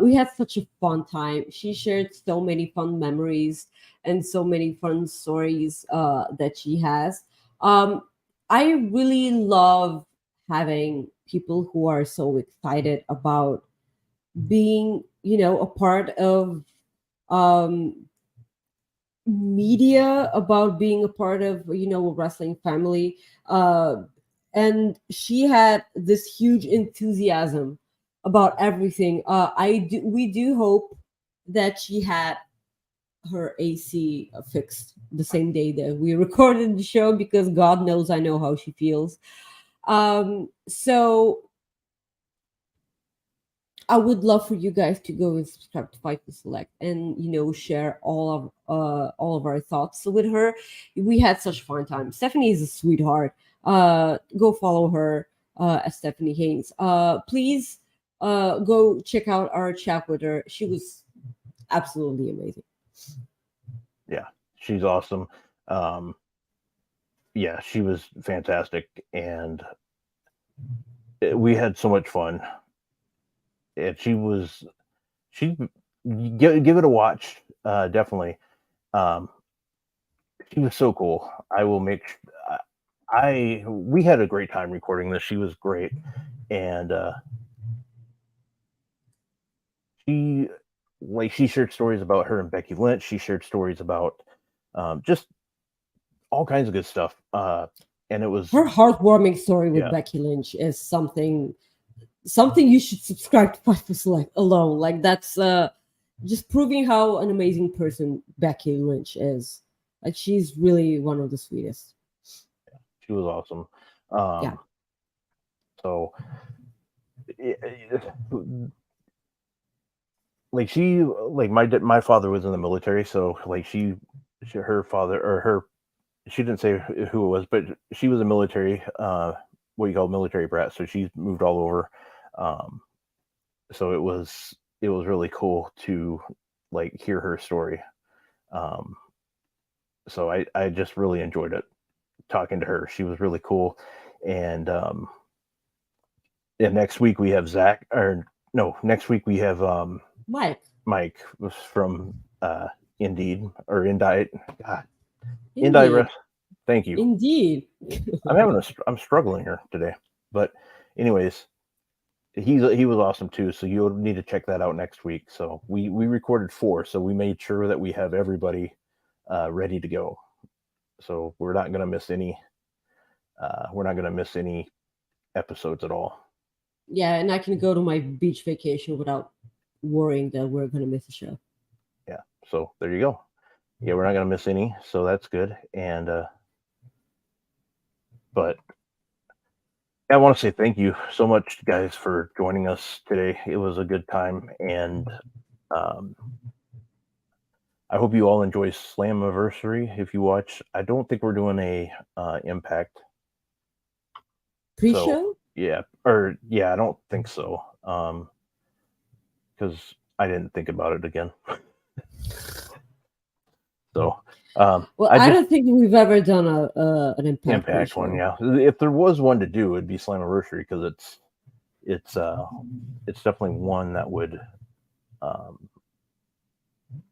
We had such a fun time. She shared so many fun memories and so many fun stories that she has. Um, I really love having people who are so excited about being, a part of um, media, about being a part of, a wrestling family. And she had this huge enthusiasm about everything. We do hope that she had her AC fixed the same day that we recorded the show, because God knows I know how she feels. So I would love for you guys to go and subscribe to Fight to Select, and share all of our thoughts with her. We had such fun time. Stephanie is a sweetheart. Go follow her at Stephanie Haynes. Please go check out our chat with her. She was absolutely amazing. Yeah, she's awesome. Yeah, she was fantastic, and we had so much fun. And she give it a watch, definitely. Um, she was so cool. I will make. We had a great time recording this. She was great, and she shared stories about her and Becky Lynch. She shared stories about just all kinds of good stuff. And it was Her heartwarming story with Yeah. Becky Lynch is something you should subscribe to Fight for Select alone. Like, that's just proving how an amazing person Becky Lynch is. Like, she's really one of the sweetest. she was awesome. Yeah. So, my father was in the military, so her father or her, she didn't say who it was, but she was a military, what you call military brat. So she's moved all over. So it was really cool to hear her story. So I just really enjoyed it, talking to her. She was really cool. And next week we have Zach, or no, next week we have Mike was from Indeed or Indite. God, Indite. Thank you. Indeed. I'm struggling here today, but anyways, he was awesome too. So you'll need to check that out next week. So we recorded 4, so we made sure that we have everybody ready to go. So we're not going to miss any. We're not going to miss any episodes at all. Yeah, and I can go to my beach vacation without worrying that we're going to miss a show. Yeah. So there you go. Yeah, we're not going to miss any. So that's good. And but I want to say thank you so much, guys, for joining us today. It was a good time, and I hope you all enjoy Slammiversary. If you watch, I don't think we're doing a Impact pre-show. So, I don't think so. Because I didn't think about it again. So, well, I don't think we've ever done an Impact one. Yeah, if there was one to do, it'd be Slammiversary, because it's definitely one that would.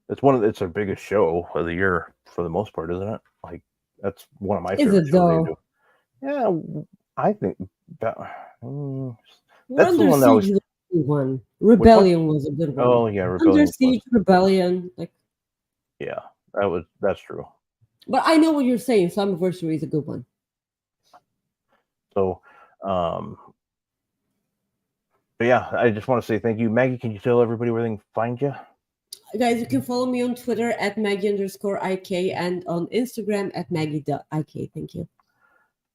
It's our biggest show of the year for the most part, isn't it? Like, that's one of my favorite shows. Yeah, I think that. That's the one that was one. Rebellion was a good one. Oh yeah, Rebellion. Under Siege, Rebellion, Yeah, that's true. But I know what you're saying. Slammiversary is a good one. So, but yeah, I just want to say thank you, Maggie. Can you tell everybody where they can find you? Guys, you can follow me on Twitter at Maggie_IK and on Instagram at Maggie.IK. Thank you.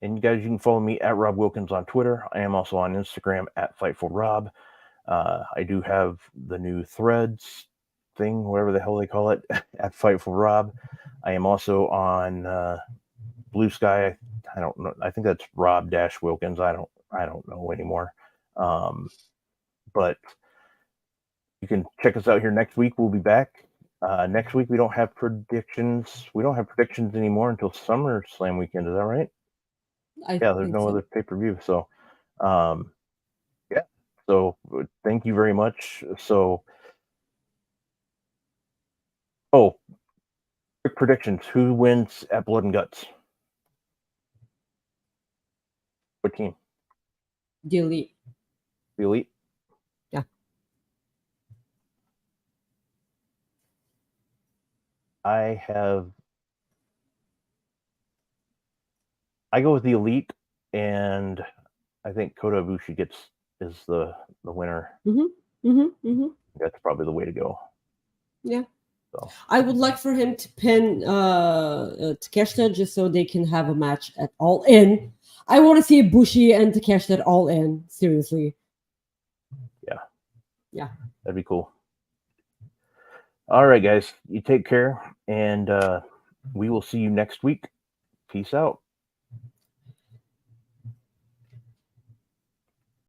And you guys, you can follow me at Rob Wilkins on Twitter. I am also on Instagram at FightfulRob. I do have the new Threads thing, whatever the hell they call it, at FightfulRob. I am also on Blue Sky. I don't know. I think that's Rob-Wilkins. I don't know anymore. But you can check us out here next week. We'll be back. Next week we don't have predictions. We don't have predictions anymore until SummerSlam weekend. Is that right? Yeah, there's no other pay-per-view. So, yeah. So thank you very much. So, quick predictions. Who wins at Blood and Guts? What team? The Elite. The Elite? Yeah. I go with the Elite, and I think Kota Ibushi is the winner. That's probably the way to go. Yeah. So I would like for him to pin Takeshita just so they can have a match at All In. I want to see Ibushi and Takeshita at All In. Seriously. Yeah. That'd be cool. All right, guys. You take care, and we will see you next week. Peace out.